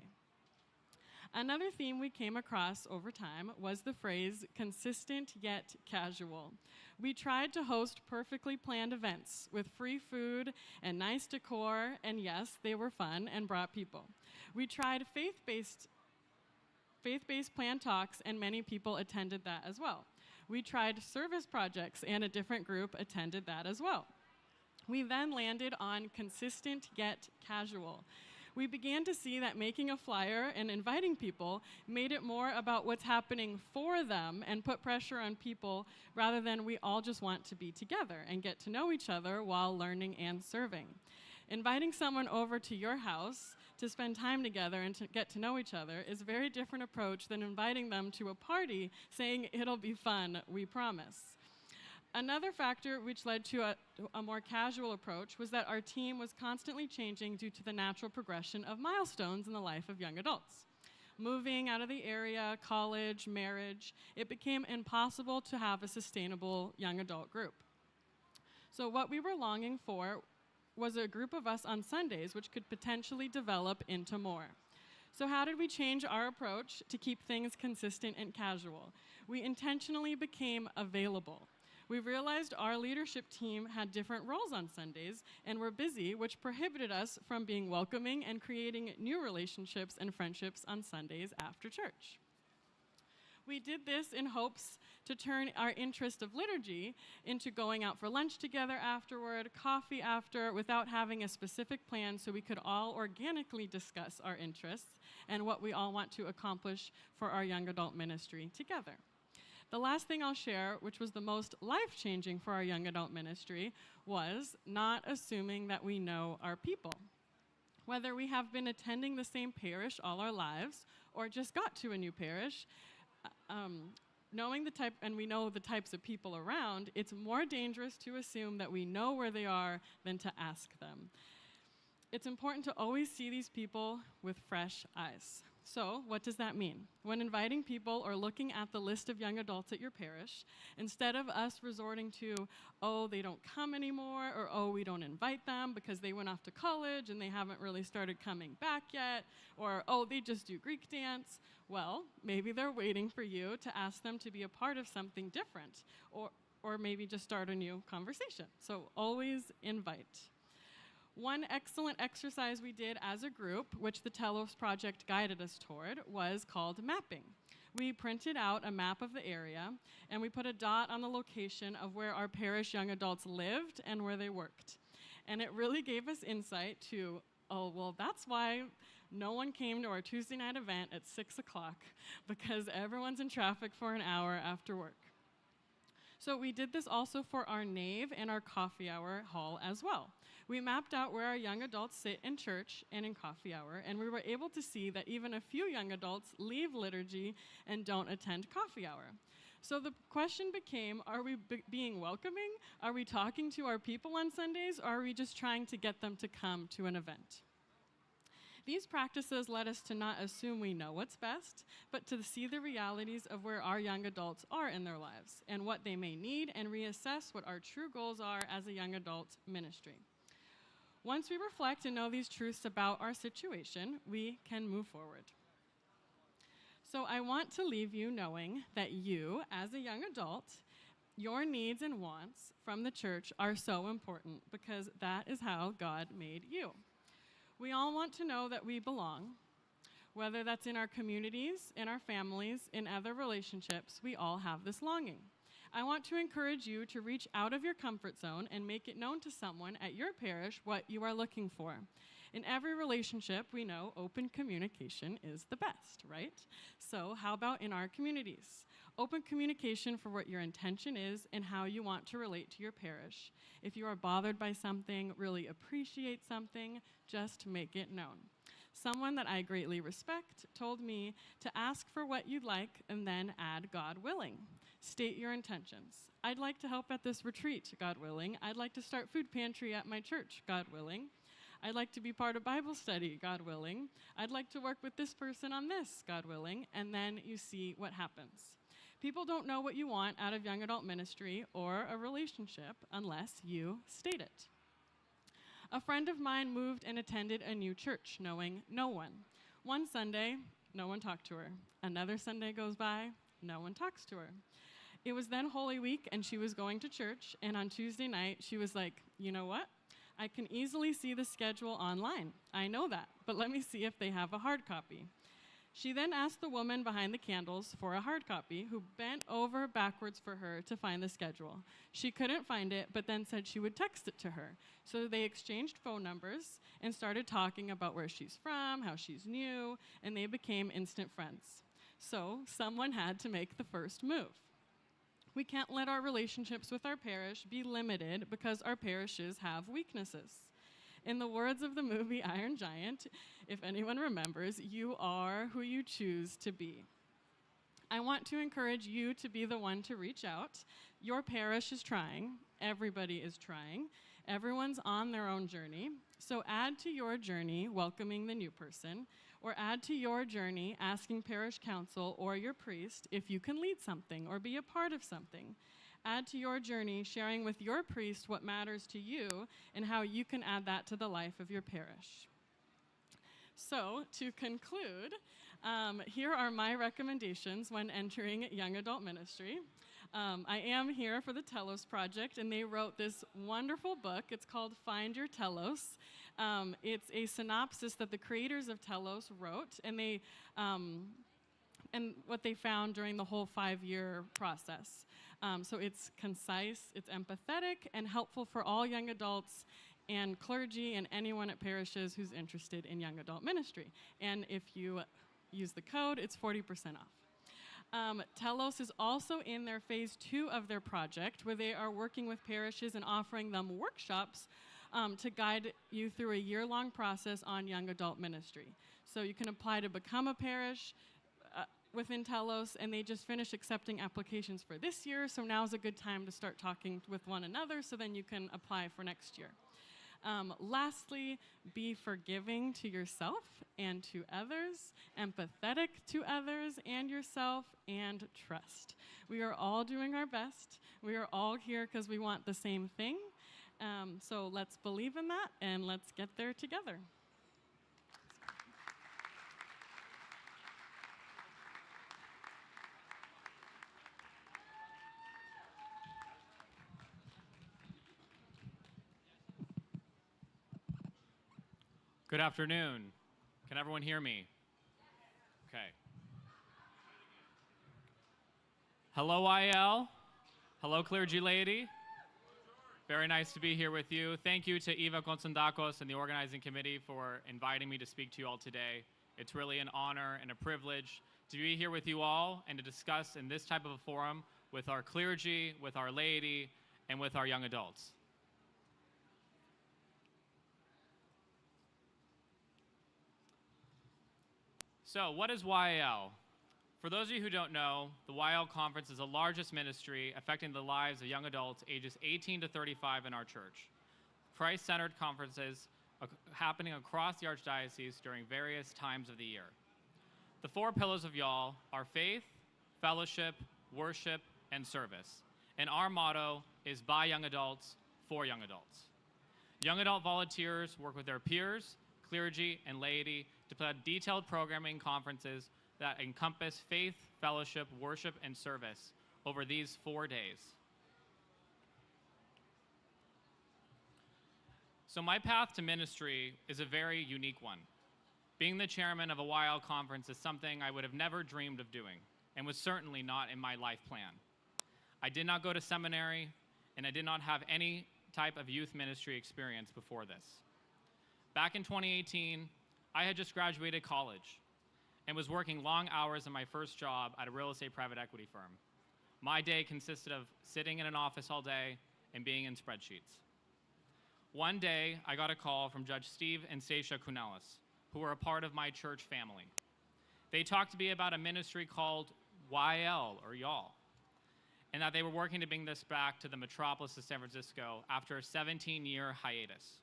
Speaker 6: Another theme we came across over time was the phrase consistent yet casual. We tried to host perfectly planned events with free food and nice decor, and yes, they were fun and brought people. We tried faith-based planned talks, and many people attended that as well. We tried service projects, and a different group attended that as well. We then landed on consistent yet casual. We began to see that making a flyer and inviting people made it more about what's happening for them and put pressure on people rather than we all just want to be together and get to know each other while learning and serving. Inviting someone over to your house to spend time together and to get to know each other is a very different approach than inviting them to a party saying it'll be fun, we promise. Another factor which led to a more casual approach was that our team was constantly changing due to the natural progression of milestones in the life of young adults. Moving out of the area, college, marriage, it became impossible to have a sustainable young adult group. So what we were longing for was a group of us on Sundays which could potentially develop into more. So how did we change our approach to keep things consistent and casual? We intentionally became available. We realized our leadership team had different roles on Sundays and were busy, which prohibited us from being welcoming and creating new relationships and friendships on Sundays after church. We did this in hopes to turn our interest of liturgy into going out for lunch together afterward, coffee after, without having a specific plan so we could all organically discuss our interests and what we all want to accomplish for our young adult ministry together. The last thing I'll share, which was the most life-changing for our young adult ministry, was not assuming that we know our people. Whether we have been attending the same parish all our lives or just got to a new parish, knowing the type, and we know the types of people around, it's more dangerous to assume that we know where they are than to ask them. It's important to always see these people with fresh eyes. So, what does that mean? When inviting people or looking at the list of young adults at your parish, instead of us resorting to, oh, they don't come anymore, or oh, we don't invite them because they went off to college and they haven't really started coming back yet, or oh, they just do Greek dance, well, maybe they're waiting for you to ask them to be a part of something different, or maybe just start a new conversation. So always invite. One excellent exercise we did as a group, which the Telos Project guided us toward, was called mapping. We printed out a map of the area, and we put a dot on the location of where our parish young adults lived and where they worked. And it really gave us insight to, oh, well, that's why no one came to our Tuesday night event at 6 o'clock, because everyone's in traffic for an hour after work. So we did this also for our nave and our coffee hour hall as well. We mapped out where our young adults sit in church and in coffee hour, and we were able to see that even a few young adults leave liturgy and don't attend coffee hour. So the question became, are we being welcoming? Are we talking to our people on Sundays, or are we just trying to get them to come to an event? These practices led us to not assume we know what's best, but to see the realities of where our young adults are in their lives and what they may need, and reassess what our true goals are as a young adult ministry. Once we reflect and know these truths about our situation, we can move forward. So I want to leave you knowing that you, as a young adult, your needs and wants from the church are so important, because that is how God made you. We all want to know that we belong, whether that's in our communities, in our families, in other relationships. We all have this longing. I want to encourage you to reach out of your comfort zone and make it known to someone at your parish what you are looking for. In every relationship, we know open communication is the best, right? So how about in our communities? Open communication for what your intention is and how you want to relate to your parish. If you are bothered by something, really appreciate something, just make it known. Someone that I greatly respect told me to ask for what you'd like and then add God willing. State your intentions. I'd like to help at this retreat, God willing. I'd like to start food pantry at my church, God willing. I'd like to be part of Bible study, God willing. I'd like to work with this person on this, God willing. And then you see what happens. People don't know what you want out of young adult ministry or a relationship unless you state it. A friend of mine moved and attended a new church, knowing no one. One Sunday, no one talked to her. Another Sunday goes by, no one talks to her. It was then Holy Week, and she was going to church, and on Tuesday night, she was like, you know what? I can easily see the schedule online. I know that, but let me see if they have a hard copy. She then asked the woman behind the candles for a hard copy, who bent over backwards for her to find the schedule. She couldn't find it, but then said she would text it to her. So they exchanged phone numbers and started talking about where she's from, how she's new, and they became instant friends. So someone had to make the first move. We can't let our relationships with our parish be limited because our parishes have weaknesses. In the words of the movie Iron Giant, if anyone remembers, you are who you choose to be. I want to encourage you to be the one to reach out. Your parish is trying. Everybody is trying. Everyone's on their own journey. So add to your journey welcoming the new person, or add to your journey asking parish council or your priest if you can lead something or be a part of something. Add to your journey sharing with your priest what matters to you and how you can add that to the life of your parish. So, to conclude, here are my recommendations when entering young adult ministry. I am here for the Telos Project, and they wrote this wonderful book. It's called Find Your Telos. It's a synopsis that the creators of Telos wrote, and what they found during the whole 5-year process. So it's concise, it's empathetic, and helpful for all young adults and clergy and anyone at parishes who's interested in young adult ministry. And if you use the code, it's 40% off. Telos is also in their phase 2 of their project, where they are working with parishes and offering them workshops to guide you through a year-long process on young adult ministry. So you can apply to become a parish within Telos, and they just finished accepting applications for this year, so now's a good time to start talking with one another, so then you can apply for next year. Lastly, be forgiving to yourself and to others, empathetic to others and yourself, and trust. We are all doing our best. We are all here because we want the same thing. So let's believe in that, and let's get there together.
Speaker 7: Good afternoon. Can everyone hear me? Okay. Hello, IL. Hello, Clergy Laity. Very nice to be here with you. Thank you to Eva Konstantakos and the organizing committee for inviting me to speak to you all today. It's really an honor and a privilege to be here with you all and to discuss in this type of a forum with our clergy, with our laity, and with our young adults. So, what is YAL? For those of you who don't know, the YAL Conference is the largest ministry affecting the lives of young adults ages 18 to 35 in our church. Christ-centered conferences happening across the Archdiocese during various times of the year. The 4 pillars of YAL are faith, fellowship, worship, and service. And our motto is by young adults, for young adults. Young adult volunteers work with their peers, clergy, and laity to plan detailed programming conferences that encompass faith, fellowship, worship, and service over these 4 days. So my path to ministry is a very unique one. Being the chairman of a YL conference is something I would have never dreamed of doing, and was certainly not in my life plan. I did not go to seminary, and I did not have any type of youth ministry experience before this. Back in 2018, I had just graduated college and was working long hours in my first job at a real estate private equity firm. My day consisted of sitting in an office all day and being in spreadsheets. One day, I got a call from Judge Steve and Stacia Kunelis, who were a part of my church family. They talked to me about a ministry called YL, or Y'all, and that they were working to bring this back to the metropolis of San Francisco after a 17-year hiatus.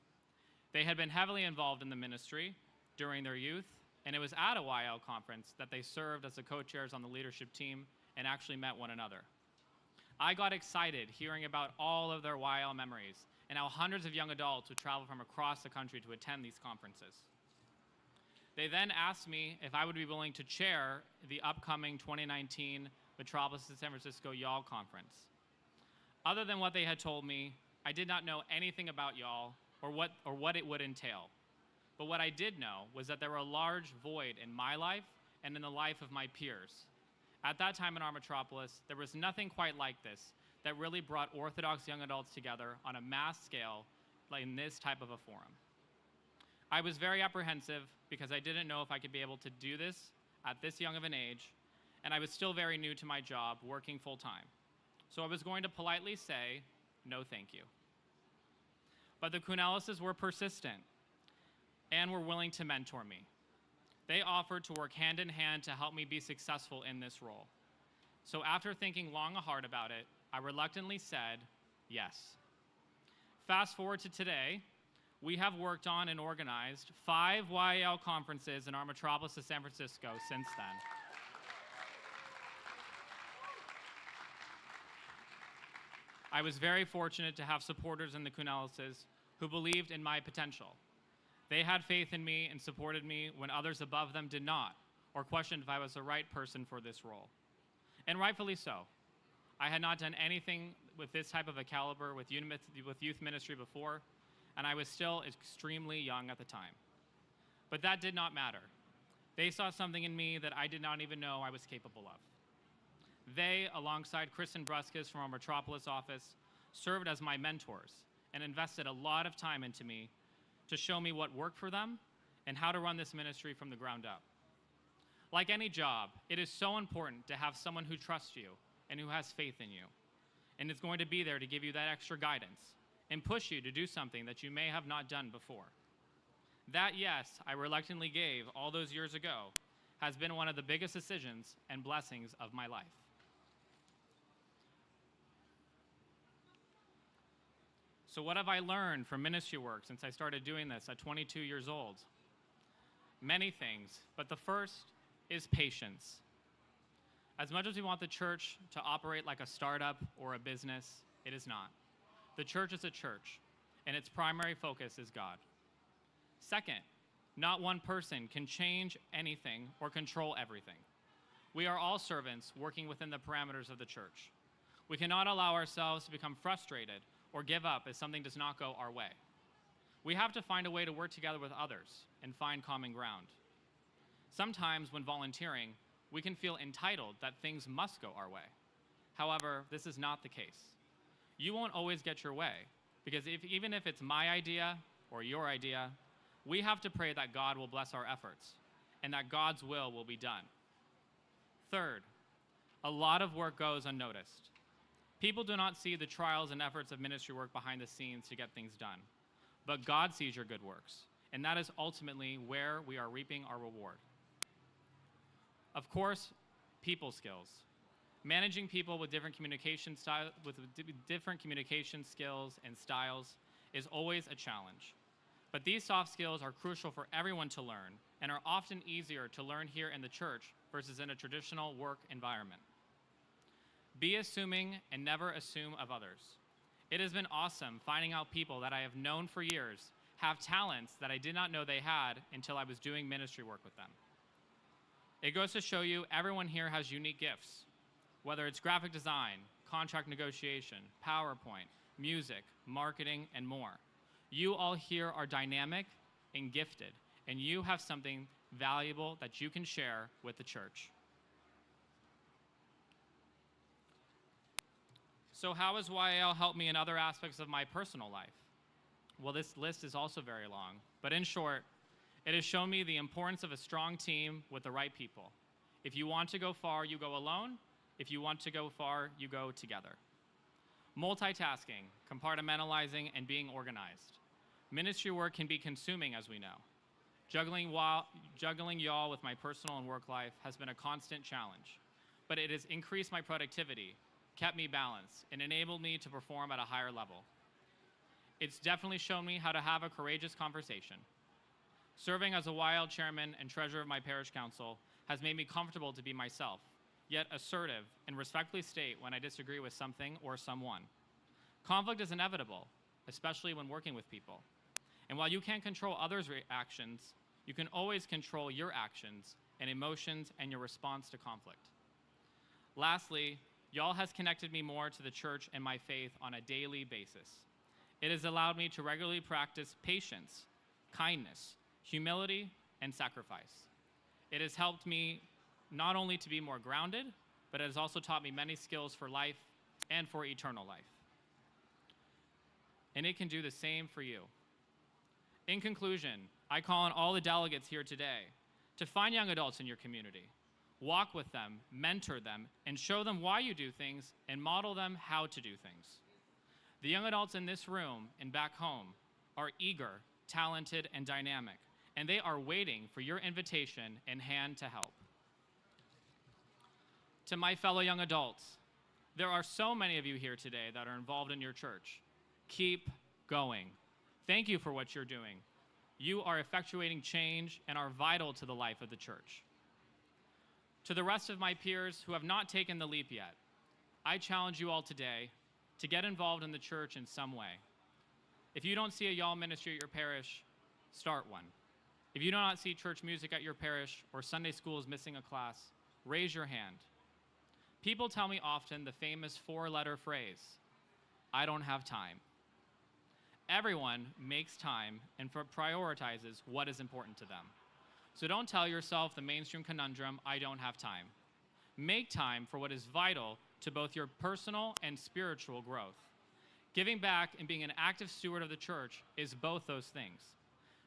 Speaker 7: They had been heavily involved in the ministry during their youth, and it was at a YL conference that they served as the co-chairs on the leadership team and actually met one another. I got excited hearing about all of their YL memories and how hundreds of young adults would travel from across the country to attend these conferences. They then asked me if I would be willing to chair the upcoming 2019 Metropolis of San Francisco YAL conference. Other than what they had told me, I did not know anything about YAL or what it would entail. But what I did know was that there were a large void in my life and in the life of my peers. At that time in our metropolis, there was nothing quite like this that really brought Orthodox young adults together on a mass scale like in this type of a forum. I was very apprehensive because I didn't know if I could be able to do this at this young of an age, and I was still very new to my job, working full-time. So I was going to politely say, no thank you. But the Kunelises were persistent and were willing to mentor me. They offered to work hand in hand to help me be successful in this role. So after thinking long and hard about it, I reluctantly said yes. Fast forward to today, we have worked on and organized 5 YL conferences in our metropolis of San Francisco since then. I was very fortunate to have supporters in the Kunelises who believed in my potential. They had faith in me and supported me when others above them did not, or questioned if I was the right person for this role. And rightfully so. I had not done anything with this type of a caliber with youth ministry before, and I was still extremely young at the time. But that did not matter. They saw something in me that I did not even know I was capable of. They, alongside Kristen Bruskis from our Metropolis office, served as my mentors and invested a lot of time into me to show me what worked for them and how to run this ministry from the ground up. Like any job, it is so important to have someone who trusts you and who has faith in you, and is going to be there to give you that extra guidance and push you to do something that you may have not done before. That yes I reluctantly gave all those years ago has been one of the biggest decisions and blessings of my life. So what have I learned from ministry work since I started doing this at 22 years old? Many things, but the first is patience. As much as we want the church to operate like a startup or a business, it is not. The church is a church, and its primary focus is God. Second, not one person can change anything or control everything. We are all servants working within the parameters of the church. We cannot allow ourselves to become frustrated or give up if something does not go our way. We have to find a way to work together with others and find common ground. Sometimes when volunteering, we can feel entitled that things must go our way. However, this is not the case. You won't always get your way, because even if it's my idea or your idea, we have to pray that God will bless our efforts and that God's will be done. Third, a lot of work goes unnoticed. People do not see the trials and efforts of ministry work behind the scenes to get things done. But God sees your good works, and that is ultimately where we are reaping our reward. Of course, people skills. Managing people with different communication skills and styles is always a challenge. But these soft skills are crucial for everyone to learn and are often easier to learn here in the church versus in a traditional work environment. Be assuming and never assume of others. It has been awesome finding out people that I have known for years have talents that I did not know they had until I was doing ministry work with them. It goes to show you everyone here has unique gifts, whether it's graphic design, contract negotiation, PowerPoint, music, marketing, and more. You all here are dynamic and gifted, and you have something valuable that you can share with the church. So how has YAL helped me in other aspects of my personal life? Well, this list is also very long, but in short, it has shown me the importance of a strong team with the right people. If you want to go far, you go alone. If you want to go far, you go together. Multitasking, compartmentalizing, and being organized. Ministry work can be consuming, as we know. Juggling y'all with my personal and work life has been a constant challenge, but it has increased my productivity, kept me balanced, and enabled me to perform at a higher level. It's definitely shown me how to have a courageous conversation. Serving as a YL chairman and treasurer of my parish council has made me comfortable to be myself, yet assertive and respectfully state when I disagree with something or someone. Conflict is inevitable, especially when working with people. And while you can't control others' reactions, you can always control your actions and emotions and your response to conflict. Lastly, y'all has connected me more to the church and my faith on a daily basis. It has allowed me to regularly practice patience, kindness, humility, and sacrifice. It has helped me not only to be more grounded, but it has also taught me many skills for life and for eternal life. And it can do the same for you. In conclusion, I call on all the delegates here today to find young adults in your community, walk with them, mentor them, and show them why you do things and model them how to do things. The young adults in this room and back home are eager, talented, and dynamic, and they are waiting for your invitation and hand to help. To my fellow young adults, there are so many of you here today that are involved in your church. Keep going. Thank you for what you're doing. You are effectuating change and are vital to the life of the church. To the rest of my peers who have not taken the leap yet, I challenge you all today to get involved in the church in some way. If you don't see a y'all ministry at your parish, start one. If you do not see church music at your parish or Sunday school is missing a class, raise your hand. People tell me often the famous 4-letter phrase, I don't have time. Everyone makes time and prioritizes what is important to them. So don't tell yourself the mainstream conundrum, I don't have time. Make time for what is vital to both your personal and spiritual growth. Giving back and being an active steward of the church is both those things.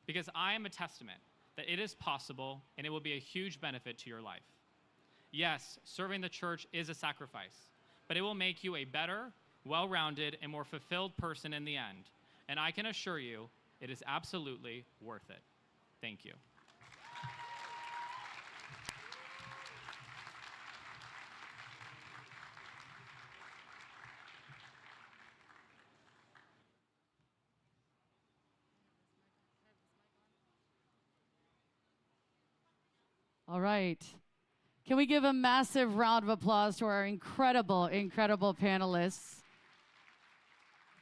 Speaker 7: Because I am a testament that it is possible and it will be a huge benefit to your life. Yes, serving the church is a sacrifice, but it will make you a better, well-rounded, and more fulfilled person in the end. And I can assure you, it is absolutely worth it. Thank you.
Speaker 2: All right. Can we give a massive round of applause to our incredible, incredible panelists?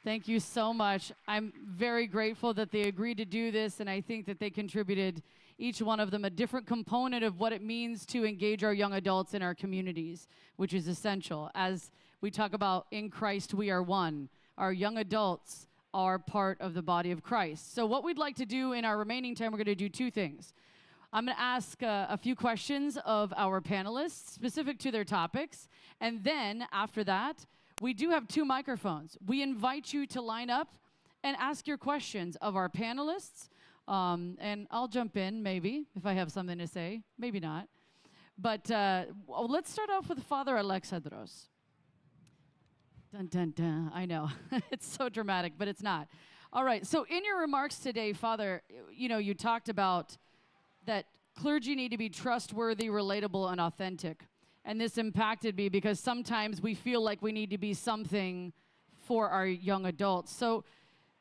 Speaker 2: Thank you so much. I'm very grateful that they agreed to do this, and I think that they contributed, each one of them, a different component of what it means to engage our young adults in our communities, which is essential. As we talk about in Christ we are one, our young adults are part of the body of Christ. So what we'd like to do in our remaining time, we're going to do two things. I'm going to ask a few questions of our panelists specific to their topics. And then after that, we do have two microphones. We invite you to line up and ask your questions of our panelists. And I'll jump in maybe if I have something to say, maybe not. But let's start off with Father Alexandros. Dun, dun, dun. I know. It's so dramatic, but it's not. All right. So in your remarks today, Father, you talked about that clergy need to be trustworthy, relatable, and authentic. And this impacted me because sometimes we feel like we need to be something for our young adults. So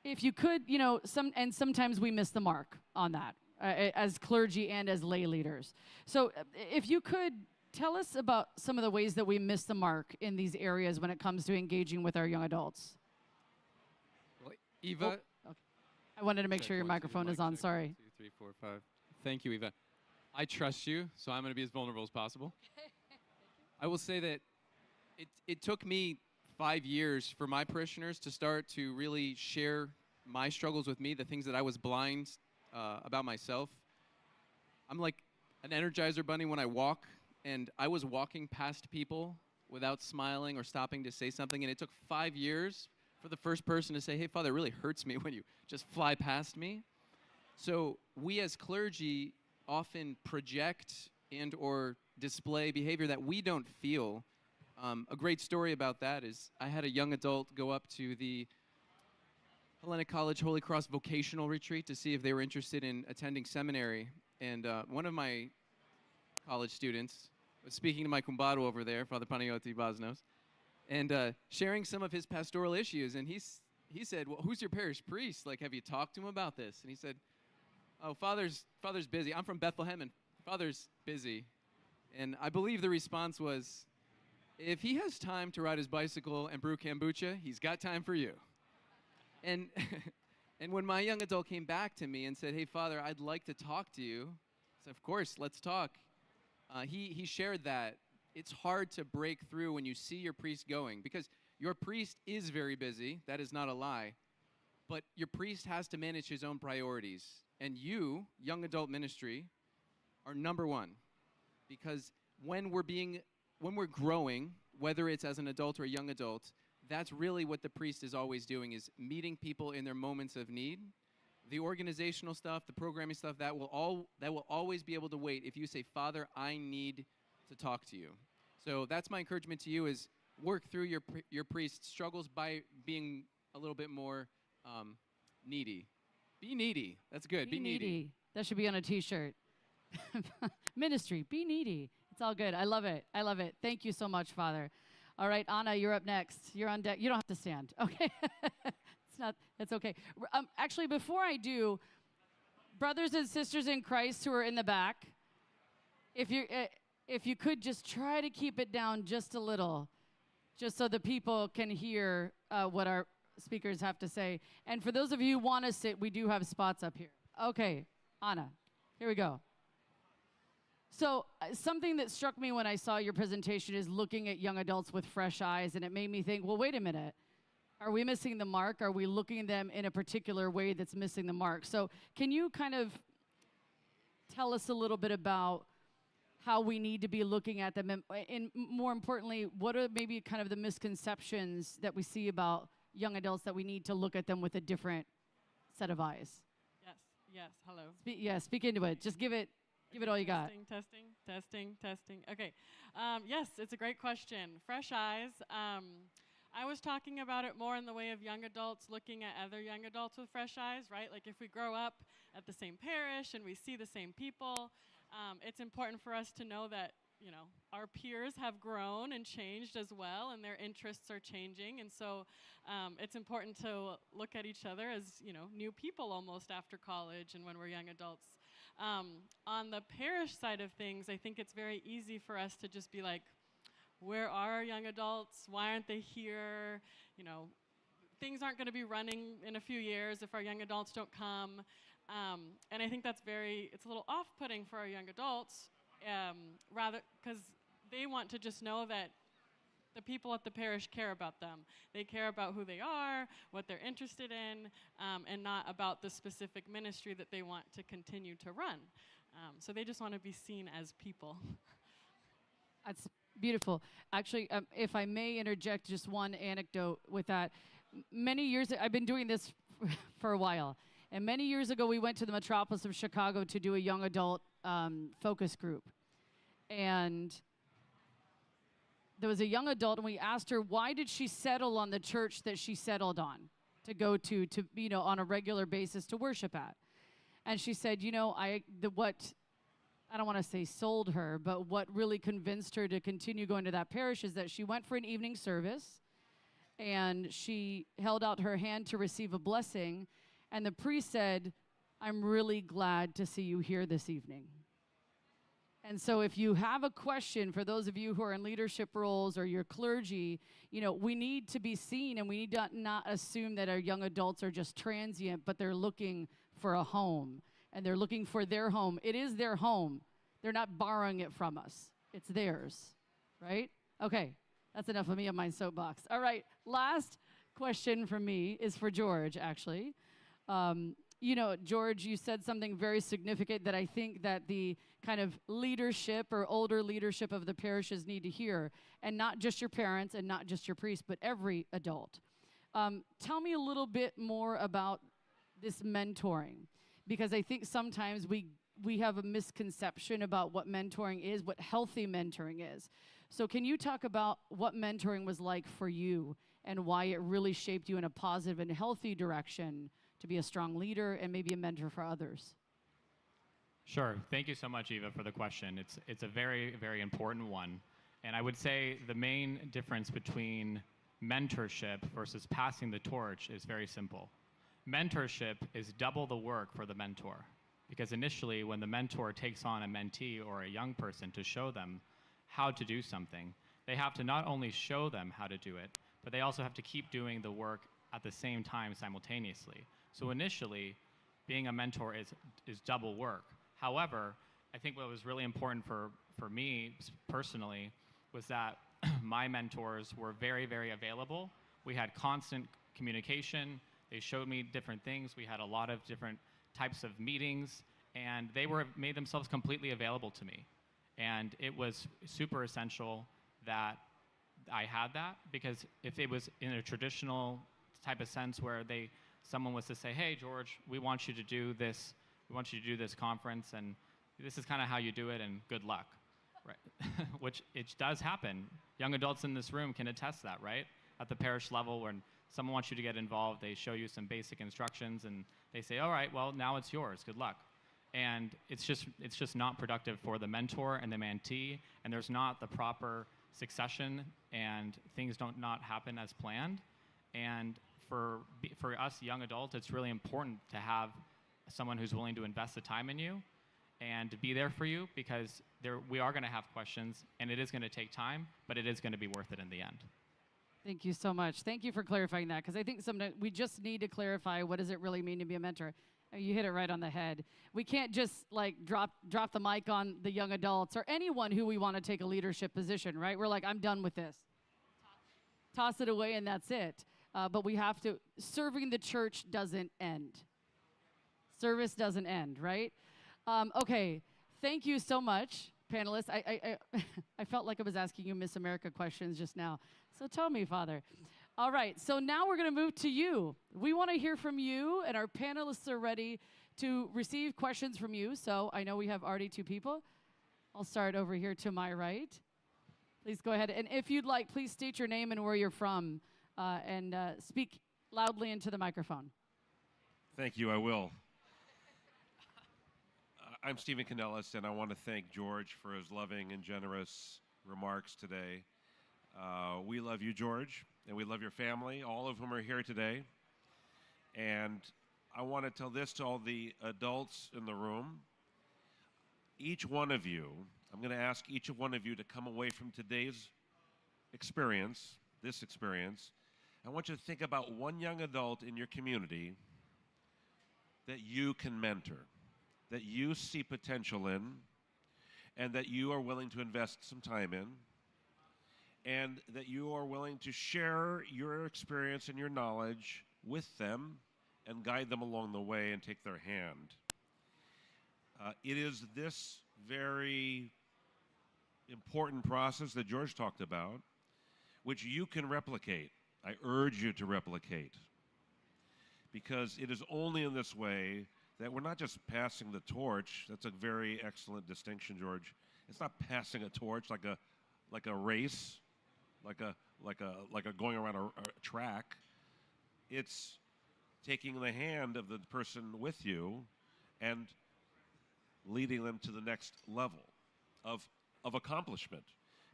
Speaker 2: if you could, sometimes we miss the mark on that as clergy and as lay leaders. So if you could tell us about some of the ways that we miss the mark in these areas when it comes to engaging with our young adults.
Speaker 1: Well, Eva.
Speaker 2: Okay. I wanted to make
Speaker 1: Check,
Speaker 2: sure your
Speaker 1: 1, 2,
Speaker 2: microphone
Speaker 1: mic
Speaker 2: is on.
Speaker 1: check,
Speaker 2: Sorry.
Speaker 1: 1, 2, 3, 4, 5. Thank you, Eva. I trust you, so I'm going to be as vulnerable as possible. I will say that it took me 5 years for my parishioners to start to really share my struggles with me, the things that I was blind about myself. I'm like an Energizer bunny when I walk, and I was walking past people without smiling or stopping to say something, and it took 5 years for the first person to say, hey, Father, it really hurts me when you just fly past me. So we as clergy often project and or display behavior that we don't feel. A great story about that is I had a young adult go up to the Hellenic College Holy Cross vocational retreat to see if they were interested in attending seminary. And one of my college students was speaking to my kumbaro over there, Father Teodosiadis, and sharing some of his pastoral issues. And he said, well, who's your parish priest? Like, have you talked to him about this? And he said, oh, Father's busy. I'm from Bethlehem, and Father's busy. And I believe the response was, if he has time to ride his bicycle and brew kombucha, he's got time for you. And and when my young adult came back to me and said, hey, Father, I'd like to talk to you, I said, of course, let's talk. He shared that it's hard to break through when you see your priest going, because your priest is very busy. That is not a lie. But your priest has to manage his own priorities. And you, young adult ministry, are number one. Because when we're growing, whether it's as an adult or a young adult, that's really what the priest is always doing, is meeting people in their moments of need. The organizational stuff, the programming stuff, that will always be able to wait if you say, Father, I need to talk to you. So that's my encouragement to you, is work through your priest's struggles by being a little bit more needy. Be needy. That's good. Be needy.
Speaker 2: That should be on a T-shirt. Ministry, be needy. It's all good. I love it. I love it. Thank you so much, Father. All right, Anna, you're up next. You're on deck. You don't have to stand. Okay. It's okay. Actually, before I do, brothers and sisters in Christ who are in the back, if you could just try to keep it down just a little, just so the people can hear what our speakers have to say. And for those of you who want to sit, we do have spots up here. Okay, Anna, here we go. So something that struck me when I saw your presentation is looking at young adults with fresh eyes, and it made me think, well, wait a minute. Are we missing the mark? Are we looking at them in a particular way that's missing the mark? So can you kind of tell us a little bit about how we need to be looking at them, and more importantly, what are maybe kind of the misconceptions that we see about young adults that we need to look at them with a different set of eyes?
Speaker 6: Yes, hello.
Speaker 2: Speak into it. Just give it all you got.
Speaker 6: Testing. Okay. Yes, it's a great question. Fresh eyes. I was talking about it more in the way of young adults looking at other young adults with fresh eyes, right? Like if we grow up at the same parish and we see the same people, it's important for us to know that, our peers have grown and changed as well, and their interests are changing. And so it's important to look at each other as, new people almost after college and when we're young adults. On the parish side of things, I think it's very easy for us to just be like, where are our young adults? Why aren't they here? Things aren't going to be running in a few years if our young adults don't come. And I think it's a little off-putting for our young adults, rather because they want to just know that The people at the parish care about them. They care about who they are, what they're interested in, and not about the specific ministry that they want to continue to run. So they just want to be seen as people.
Speaker 2: That's beautiful. Actually, if I may interject just one anecdote with that. Many years, I've been doing this for a while. And many years ago, we went to the metropolis of Chicago to do a young adult focus group. And there was a young adult, and we asked her, why did she settle on the church that she settled on to go to on a regular basis to worship at? And she said, what I don't want to say sold her, but what really convinced her to continue going to that parish is that she went for an evening service, and she held out her hand to receive a blessing, and the priest said, "I'm really glad to see you here this evening." And so if you have a question, for those of you who are in leadership roles or your clergy, we need to be seen, and we need to not assume that our young adults are just transient, but they're looking for a home, and they're looking for their home. It is their home. They're not borrowing it from us. It's theirs, right? Okay, that's enough of me on my soapbox. All right, last question from me is for George, actually. George, you said something very significant that I think that the kind of leadership or older leadership of the parishes need to hear, and not just your parents and not just your priest, but every adult. Tell me a little bit more about this mentoring, because I think sometimes we have a misconception about what mentoring is, what healthy mentoring is. So can you talk about what mentoring was like for you and why it really shaped you in a positive and healthy direction to be a strong leader and maybe a mentor for others?
Speaker 7: Sure. Thank you so much, Eva, for the question. It's a very, very important one. And I would say the main difference between mentorship versus passing the torch is very simple. Mentorship is double the work for the mentor, because initially when the mentor takes on a mentee or a young person to show them how to do something, they have to not only show them how to do it, but they also have to keep doing the work at the same time simultaneously. So initially, being a mentor is double work. However, I think what was really important for me personally was that my mentors were very, very available. We had constant communication. They showed me different things. We had a lot of different types of meetings, and they made themselves completely available to me. And it was super essential that I had that, because if it was in a traditional type of sense where someone was to say, "Hey, George, we want you to do this. We want you to do this conference, and this is kind of how you do it, and good luck," right? Which it does happen. Young adults in this room can attest that, right? At the parish level, when someone wants you to get involved, they show you some basic instructions, and they say, "All right, well, now it's yours. Good luck." And it's just not productive for the mentor and the mentee, and there's not the proper succession, and things not happen as planned. And for us young adults, it's really important to have someone who's willing to invest the time in you and to be there for you, because we are going to have questions, and it is going to take time, but it is going to be worth it in the end.
Speaker 2: Thank you so much. Thank you for clarifying that, because I think sometimes we just need to clarify, what does it really mean to be a mentor? You hit it right on the head. We can't just drop the mic on the young adults or anyone who we want to take a leadership position, right? We're like, "I'm done with this." Toss it away and that's it. But we have to, serving the church doesn't end. Service doesn't end, right? Okay, thank you so much, panelists. I felt like I was asking you Miss America questions just now. So tell me, Father. All right, so now we're going to move to you. We want to hear from you, and our panelists are ready to receive questions from you. So I know we have already 2 people. I'll start over here to my right. Please go ahead. And if you'd like, please state your name and where you're from, and speak loudly into the microphone.
Speaker 4: Thank you, I will. I'm Stephen Canellis, and I want to thank George for his loving and generous remarks today. We love you, George, and we love your family, all of whom are here today. And I want to tell this to all the adults in the room. Each one of you, I'm going to ask each one of you to come away from today's experience, this experience. I want you to think about one young adult in your community that you can mentor, that you see potential in, and that you are willing to invest some time in. and that you are willing to share your experience and your knowledge with them and guide them along the way and take their hand. It is this very important process that George talked about, which you can replicate. I urge you to replicate, because it is only in this way that we're not just passing the torch. That's a very excellent distinction, George. It's not passing a torch like a race, like a going around a track. It's taking the hand of the person with you and leading them to the next level of accomplishment.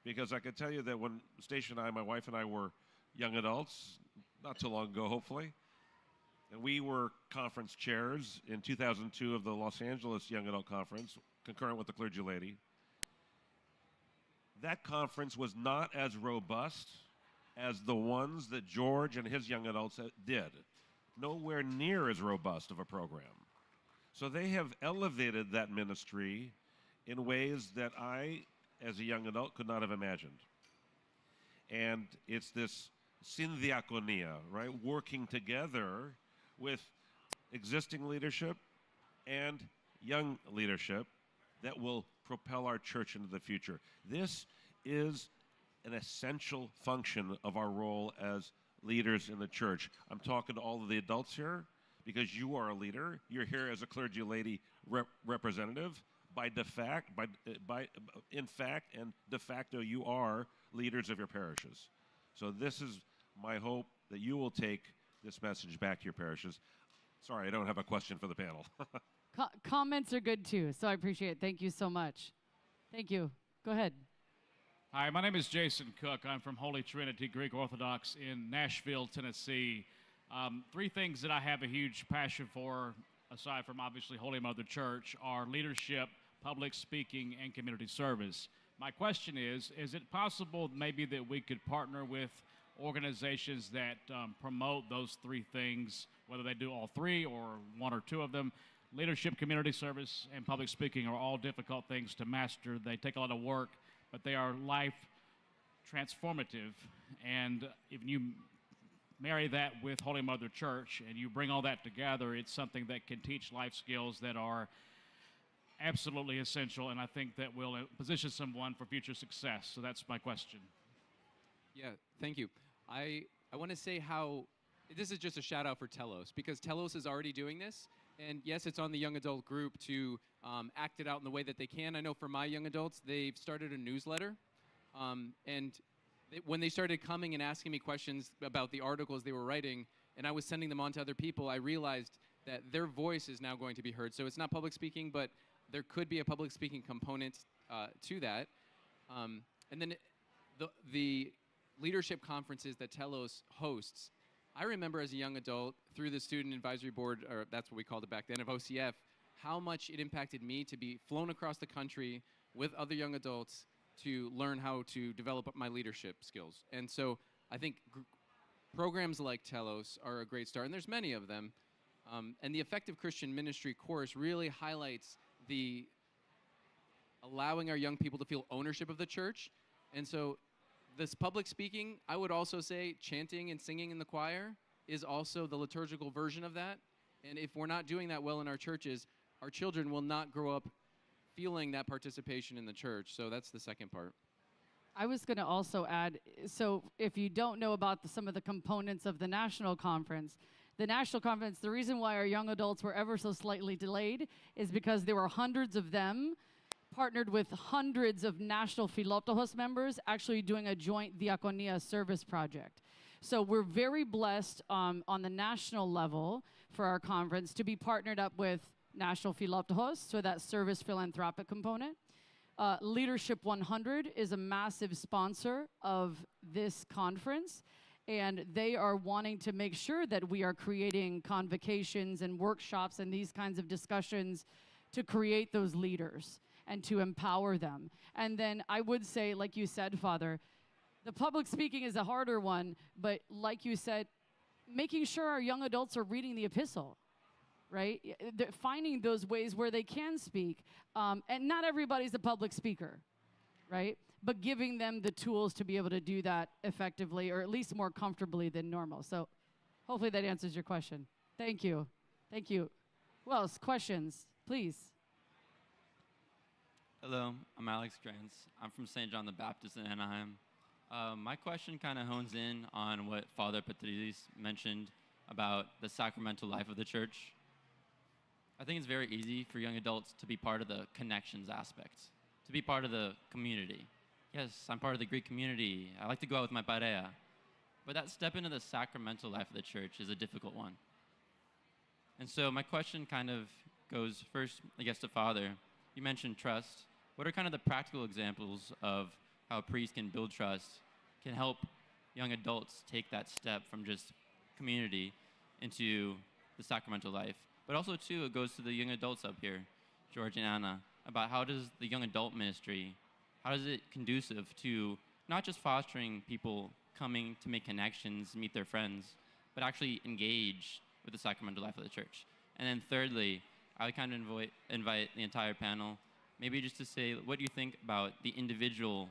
Speaker 4: Because I can tell you that when Stacia and I, my wife and I, were young adults, not too long ago, hopefully, and we were conference chairs in 2002 of the Los Angeles Young Adult Conference, concurrent with the Clergy Laity. That conference was not as robust as the ones that George and his young adults did. Nowhere near as robust of a program. So they have elevated that ministry in ways that I, as a young adult, could not have imagined. And it's this syndiakonia, right? Working together with existing leadership and young leadership that will propel our church into the future. This is an essential function of our role as leaders in the church. I'm talking to all of the adults here because you are a leader. You're here as a clergy laity representative. In fact and de facto, you are leaders of your parishes. So this is my hope, that you will take this message back to your parishes. Sorry, I don't have a question for the panel.
Speaker 2: Comments are good too, so I appreciate it. Thank you so much. Thank you. Go ahead.
Speaker 8: Hi, my name is Jason Cook. I'm from Holy Trinity Greek Orthodox in Nashville, Tennessee. Three things that I have a huge passion for, aside from obviously Holy Mother Church, are leadership, public speaking, and community service. My question is it possible maybe that we could partner with organizations that promote those three things, whether they do all three or one or two of them? Leadership, community service, and public speaking are all difficult things to master. They take a lot of work, but they are life transformative. And if you marry that with Holy Mother Church and you bring all that together, it's something that can teach life skills that are absolutely essential, and I think that will position someone for future success. So that's my question.
Speaker 1: Yeah, thank you. I want to say how this is just a shout out for Telos, because Telos is already doing this. And yes, it's on the young adult group to act it out in the way that they can. I know for my young adults, they've started a newsletter. When they started coming and asking me questions about the articles they were writing, and I was sending them on to other people, I realized that their voice is now going to be heard. So it's not public speaking, but there could be a public speaking component to that. And then the leadership conferences that Telos hosts, I remember as a young adult, through the Student Advisory Board, or that's what we called it back then, of OCF, how much it impacted me to be flown across the country with other young adults to learn how to develop my leadership skills. And so I think programs like Telos are a great start, and there's many of them. And the Effective Christian Ministry course really highlights the allowing our young people to feel ownership of the church. And so this public speaking, I would also say chanting and singing in the choir is also the liturgical version of that. And if we're not doing that well in our churches, our children will not grow up feeling that participation in the church. So that's the second part.
Speaker 2: I was going to also add, so if you don't know about some of the components of the national conference, the reason why our young adults were ever so slightly delayed is because there were hundreds of them partnered with hundreds of national Philoptochos members actually doing a joint diakonia service project. So we're very blessed on the national level for our conference to be partnered up with National Philoptochos, so that service philanthropic component. Leadership 100 is a massive sponsor of this conference, and they are wanting to make sure that we are creating convocations and workshops and these kinds of discussions to create those leaders and to empower them. And then I would say, like you said, Father, the public speaking is a harder one, but like you said, making sure our young adults are reading the epistle, right? They're finding those ways where they can speak. And not everybody's a public speaker, right? but giving them the tools to be able to do that effectively, or at least more comfortably than normal. So hopefully that answers your question. Thank you. Thank you. Who else? Questions, please.
Speaker 9: Hello, I'm Alexandros. I'm from St. John the Baptist in Anaheim. My question kind of hones in on what Father Petrides mentioned about the sacramental life of the church. I think it's very easy for young adults to be part of the connections aspect, to be part of the community. Yes, I'm part of the Greek community. I like to go out with my pareja. But that step into the sacramental life of the church is a difficult one. And so my question kind of goes first, I guess, to Father. You mentioned trust. What are kind of the practical examples of how a priest can build trust, can help young adults take that step from just community into the sacramental life? But also, too, it goes to the young adults up here, George and Anna, about how does the young adult ministry, how is it conducive to not just fostering people coming to make connections, meet their friends, but actually engage with the sacramental life of the church? And then thirdly, I would kind of invite the entire panel, maybe just to say, what do you think about the individual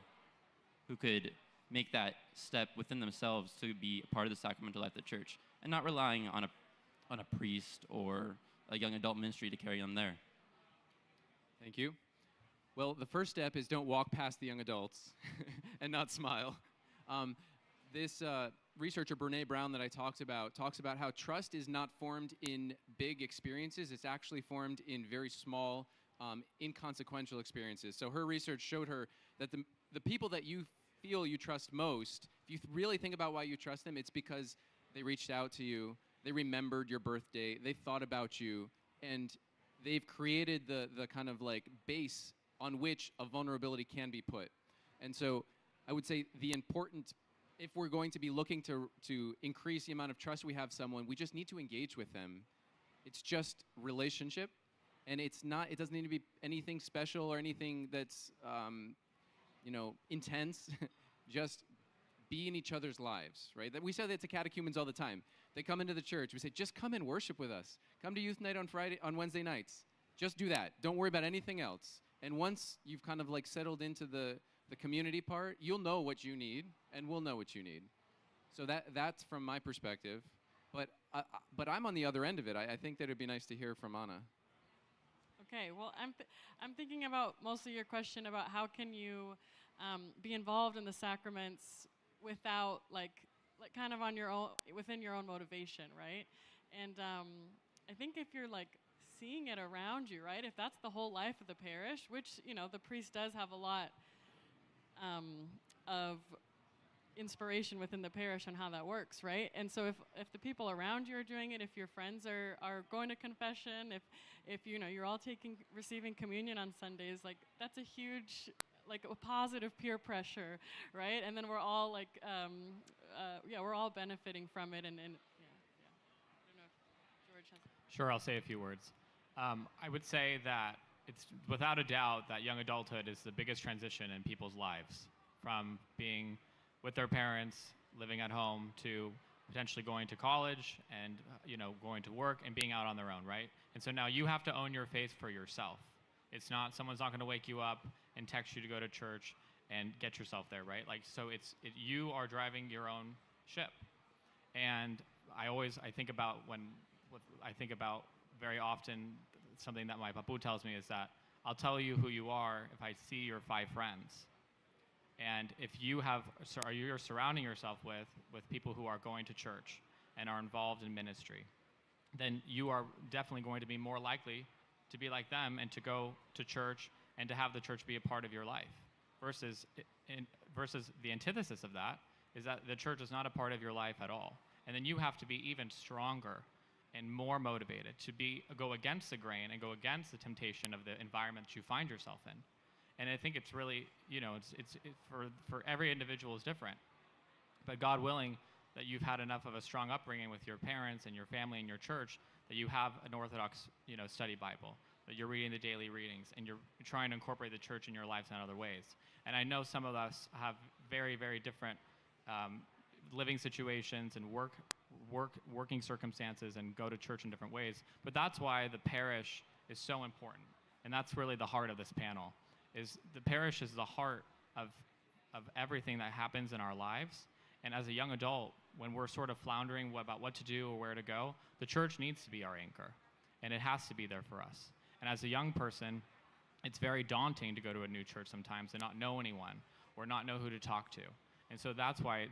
Speaker 9: who could make that step within themselves to be a part of the sacramental life of the church, and not relying on a priest or a young adult ministry to carry them there?
Speaker 1: Thank you. Well, the first step is don't walk past the young adults and not smile. This researcher, Brene Brown, that I talks about how trust is not formed in big experiences. It's actually formed in very small, inconsequential experiences. So her research showed her that the people that you feel you trust most, if you really think about why you trust them, it's because they reached out to you, they remembered your birthday, they thought about you, and they've created the kind of like base on which a vulnerability can be put. And so I would say if we're going to be looking to increase the amount of trust we have someone, we just need to engage with them. It's just relationship, and it doesn't need to be anything special or anything that's intense. Just be in each other's lives, right? We say that to catechumens all the time. They come into the church. We say, just come and worship with us. Come to youth night on Wednesday nights. Just do that. Don't worry about anything else. And once you've kind of like settled into the community part, you'll know what you need, and we'll know what you need. So that's from my perspective. But I'm on the other end of it. I think that it'd be nice to hear from Anna.
Speaker 6: Okay, well, I'm thinking about mostly your question about how can you be involved in the sacraments without like kind of on your own, within your own motivation, right? And I think if you're like seeing it around you, right? If that's the whole life of the parish, which the priest does have a lot of inspiration within the parish on how that works, right? And so if the people around you are doing it, if your friends are going to confession, if you're all receiving communion on Sundays, like that's a huge like a positive peer pressure, right? And then we're all like we're all benefiting from it, and yeah. I don't know if George has.
Speaker 7: Sure, I'll say a few words. I would say that it's without a doubt that young adulthood is the biggest transition in people's lives, from being with their parents, living at home, to potentially going to college and going to work and being out on their own, right? And so now you have to own your faith for yourself. It's not, someone's not going to wake you up and text you to go to church and get yourself there, right? Like, so you are driving your own ship. And I think about very often, something that my papu tells me is that I'll tell you who you are if I see your 5 friends. And if you're surrounding yourself with people who are going to church and are involved in ministry, then you are definitely going to be more likely to be like them and to go to church and to have the church be a part of your life. Versus the antithesis of that is that the church is not a part of your life at all. And then you have to be even stronger and more motivated to go against the grain and go against the temptation of the environment that you find yourself in. And I think it's really, for every individual is different. But God willing that you've had enough of a strong upbringing with your parents and your family and your church that you have an Orthodox, study Bible, that you're reading the daily readings, and you're trying to incorporate the church in your lives in other ways. And I know some of us have very, very different living situations and working circumstances and go to church in different ways. But that's why the parish is so important. And that's really the heart of this panel. Is the parish is the heart of of everything that happens in our lives. And as a young adult, when we're sort of floundering about what to do or where to go, the church needs to be our anchor, and it has to be there for us. And as a young person, it's very daunting to go to a new church sometimes and not know anyone or not know who to talk to. And so that's why,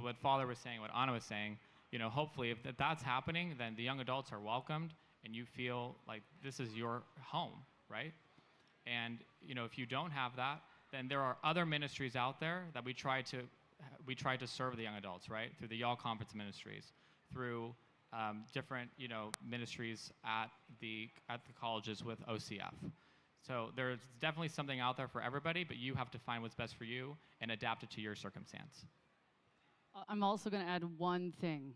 Speaker 7: what Father was saying, what Anna was saying, hopefully if that's happening, then the young adults are welcomed and you feel like this is your home, right? And, if you don't have that, then there are other ministries out there that we try to serve the young adults, right? Through the Y'all Conference ministries, through different, ministries at the colleges with OCF. So there's definitely something out there for everybody, but you have to find what's best for you and adapt it to your circumstance.
Speaker 2: I'm also going to add one thing.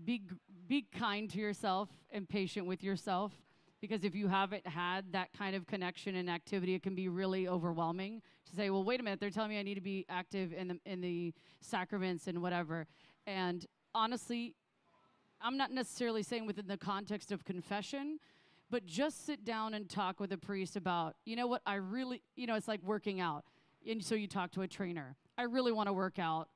Speaker 2: Be kind to yourself and patient with yourself, because if you haven't had that kind of connection and activity, it can be really overwhelming to say, well, wait a minute, they're telling me I need to be active in the sacraments and whatever. And honestly, I'm not necessarily saying within the context of confession, but just sit down and talk with a priest about, what I really, it's like working out. And so you talk to a trainer. I really want to work out.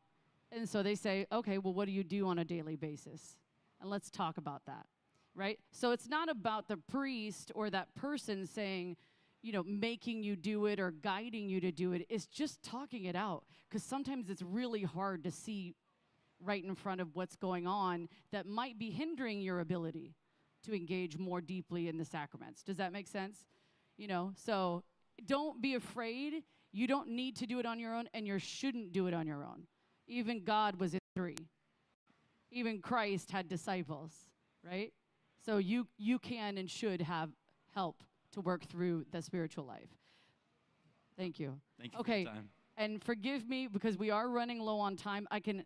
Speaker 2: And so they say, okay, well, what do you do on a daily basis? And let's talk about that, right? So it's not about the priest or that person saying, making you do it or guiding you to do it. It's just talking it out, because sometimes it's really hard to see right in front of what's going on that might be hindering your ability to engage more deeply in the sacraments. Does that make sense? So don't be afraid. You don't need to do it on your own, and you shouldn't do it on your own. Even God was in 3. Even Christ had disciples, right? So you can and should have help to work through the spiritual life. Thank you.
Speaker 9: Thank you
Speaker 2: Okay.
Speaker 9: for your time.
Speaker 2: And forgive me, because we are running low on time. I can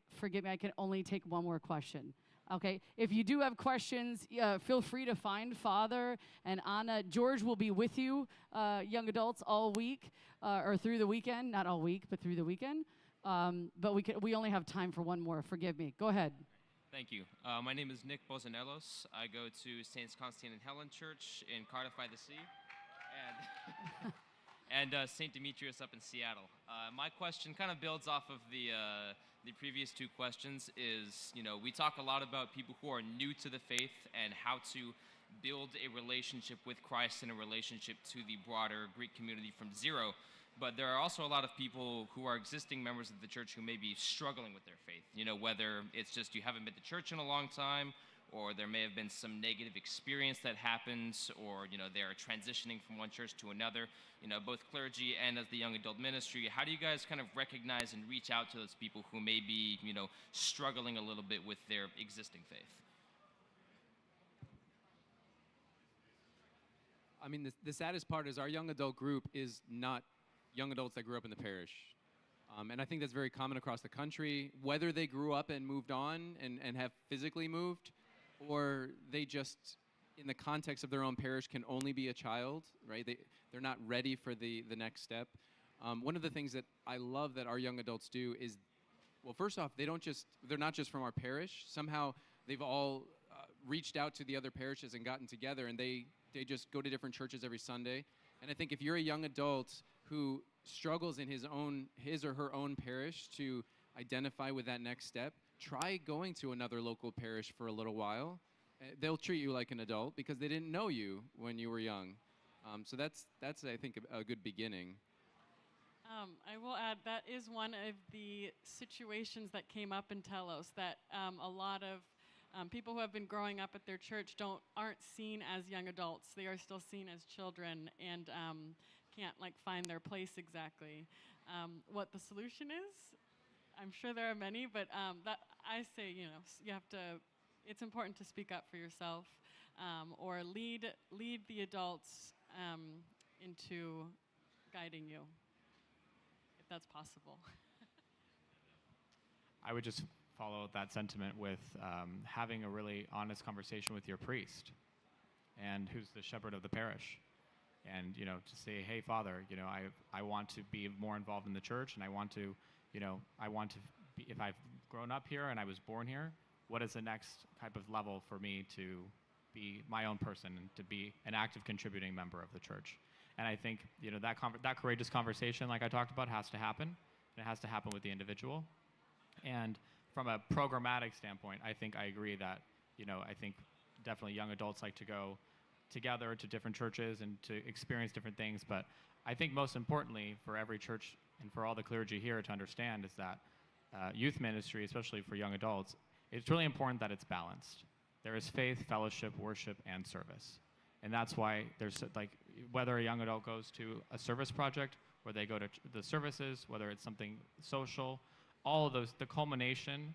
Speaker 2: only take one more question. Okay, if you do have questions, feel free to find Father and Anna. George will be with you, young adults, all week, or through the weekend. Not all week, but through the weekend. But we only have time for one more. Forgive me. Go ahead.
Speaker 10: Thank you. My name is Nick Bozanelos. I go to Saints Constantine and Helen Church in Cardiff by the Sea, and St. Demetrius up in Seattle. My question kind of builds off of the previous 2 questions. Is, we talk a lot about people who are new to the faith and how to build a relationship with Christ and a relationship to the broader Greek community from zero. But there are also a lot of people who are existing members of the church who may be struggling with their faith. Whether it's just you haven't been to church in a long time, or there may have been some negative experience that happens, or, they're transitioning from one church to another, both clergy and as the young adult ministry. How do you guys kind of recognize and reach out to those people who may be, struggling a little bit with their existing faith?
Speaker 1: I mean, the saddest part is our young adult group is not young adults that grew up in the parish. And I think that's very common across the country, whether they grew up and moved on and have physically moved, or they just, in the context of their own parish, can only be a child, right? They're not ready for the next step. One of the things that I love that our young adults do is, well, first off, they're not just from our parish. Somehow they've all reached out to the other parishes and gotten together, and they just go to different churches every Sunday. And I think if you're a young adult who struggles in his or her own parish to identify with that next step, try going to another local parish for a little while. They'll treat you like an adult because they didn't know you when you were young. So that's I think, a good beginning.
Speaker 6: I will add that is one of the situations that came up in Telos, that a lot of people who have been growing up at their church aren't seen as young adults. They are still seen as children and can't find their place exactly. What the solution is, I'm sure there are many, but that I say, you have to. It's important to speak up for yourself, or lead the adults into guiding you, if that's possible.
Speaker 7: I would just follow that sentiment with having a really honest conversation with your priest, and who's the shepherd of the parish, and to say, hey, Father, I want to be more involved in the church, and I want to be, if I've grown up here and I was born here, what is the next type of level for me to be my own person and to be an active contributing member of the church? And I think that courageous conversation, like I talked about, has to happen. And it has to happen with the individual. And from a programmatic standpoint, I think I agree that I think definitely young adults like to go together to different churches and to experience different things. But I think most importantly for every church and for all the clergy here to understand is that youth ministry, especially for young adults, it's really important that it's balanced. There is faith, fellowship, worship, and service. And that's why there's whether a young adult goes to a service project, where they go to the services, whether it's something social, all of those, the culmination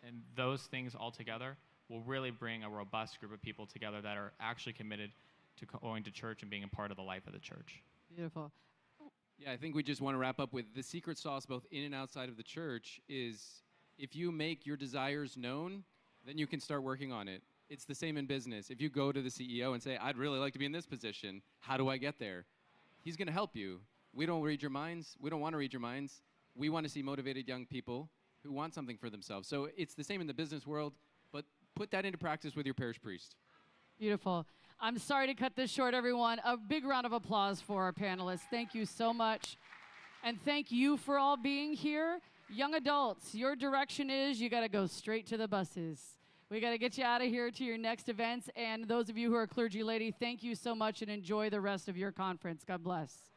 Speaker 7: and those things all together will really bring a robust group of people together that are actually committed to going to church and being a part of the life of the church.
Speaker 2: Beautiful.
Speaker 1: Yeah, I think we just want to wrap up with the secret sauce both in and outside of the church is if you make your desires known, then you can start working on it. It's the same in business. If you go to the CEO and say, I'd really like to be in this position, how do I get there? He's going to help you. We don't read your minds. We don't want to read your minds. We want to see motivated young people who want something for themselves. So it's the same in the business world, but put that into practice with your parish priest.
Speaker 2: Beautiful. I'm sorry to cut this short, everyone. A big round of applause for our panelists. Thank you so much. And thank you for all being here. Young adults, your direction is you got to go straight to the buses. We got to get you out of here to your next events. And those of you who are Clergy Laity, thank you so much and enjoy the rest of your conference. God bless.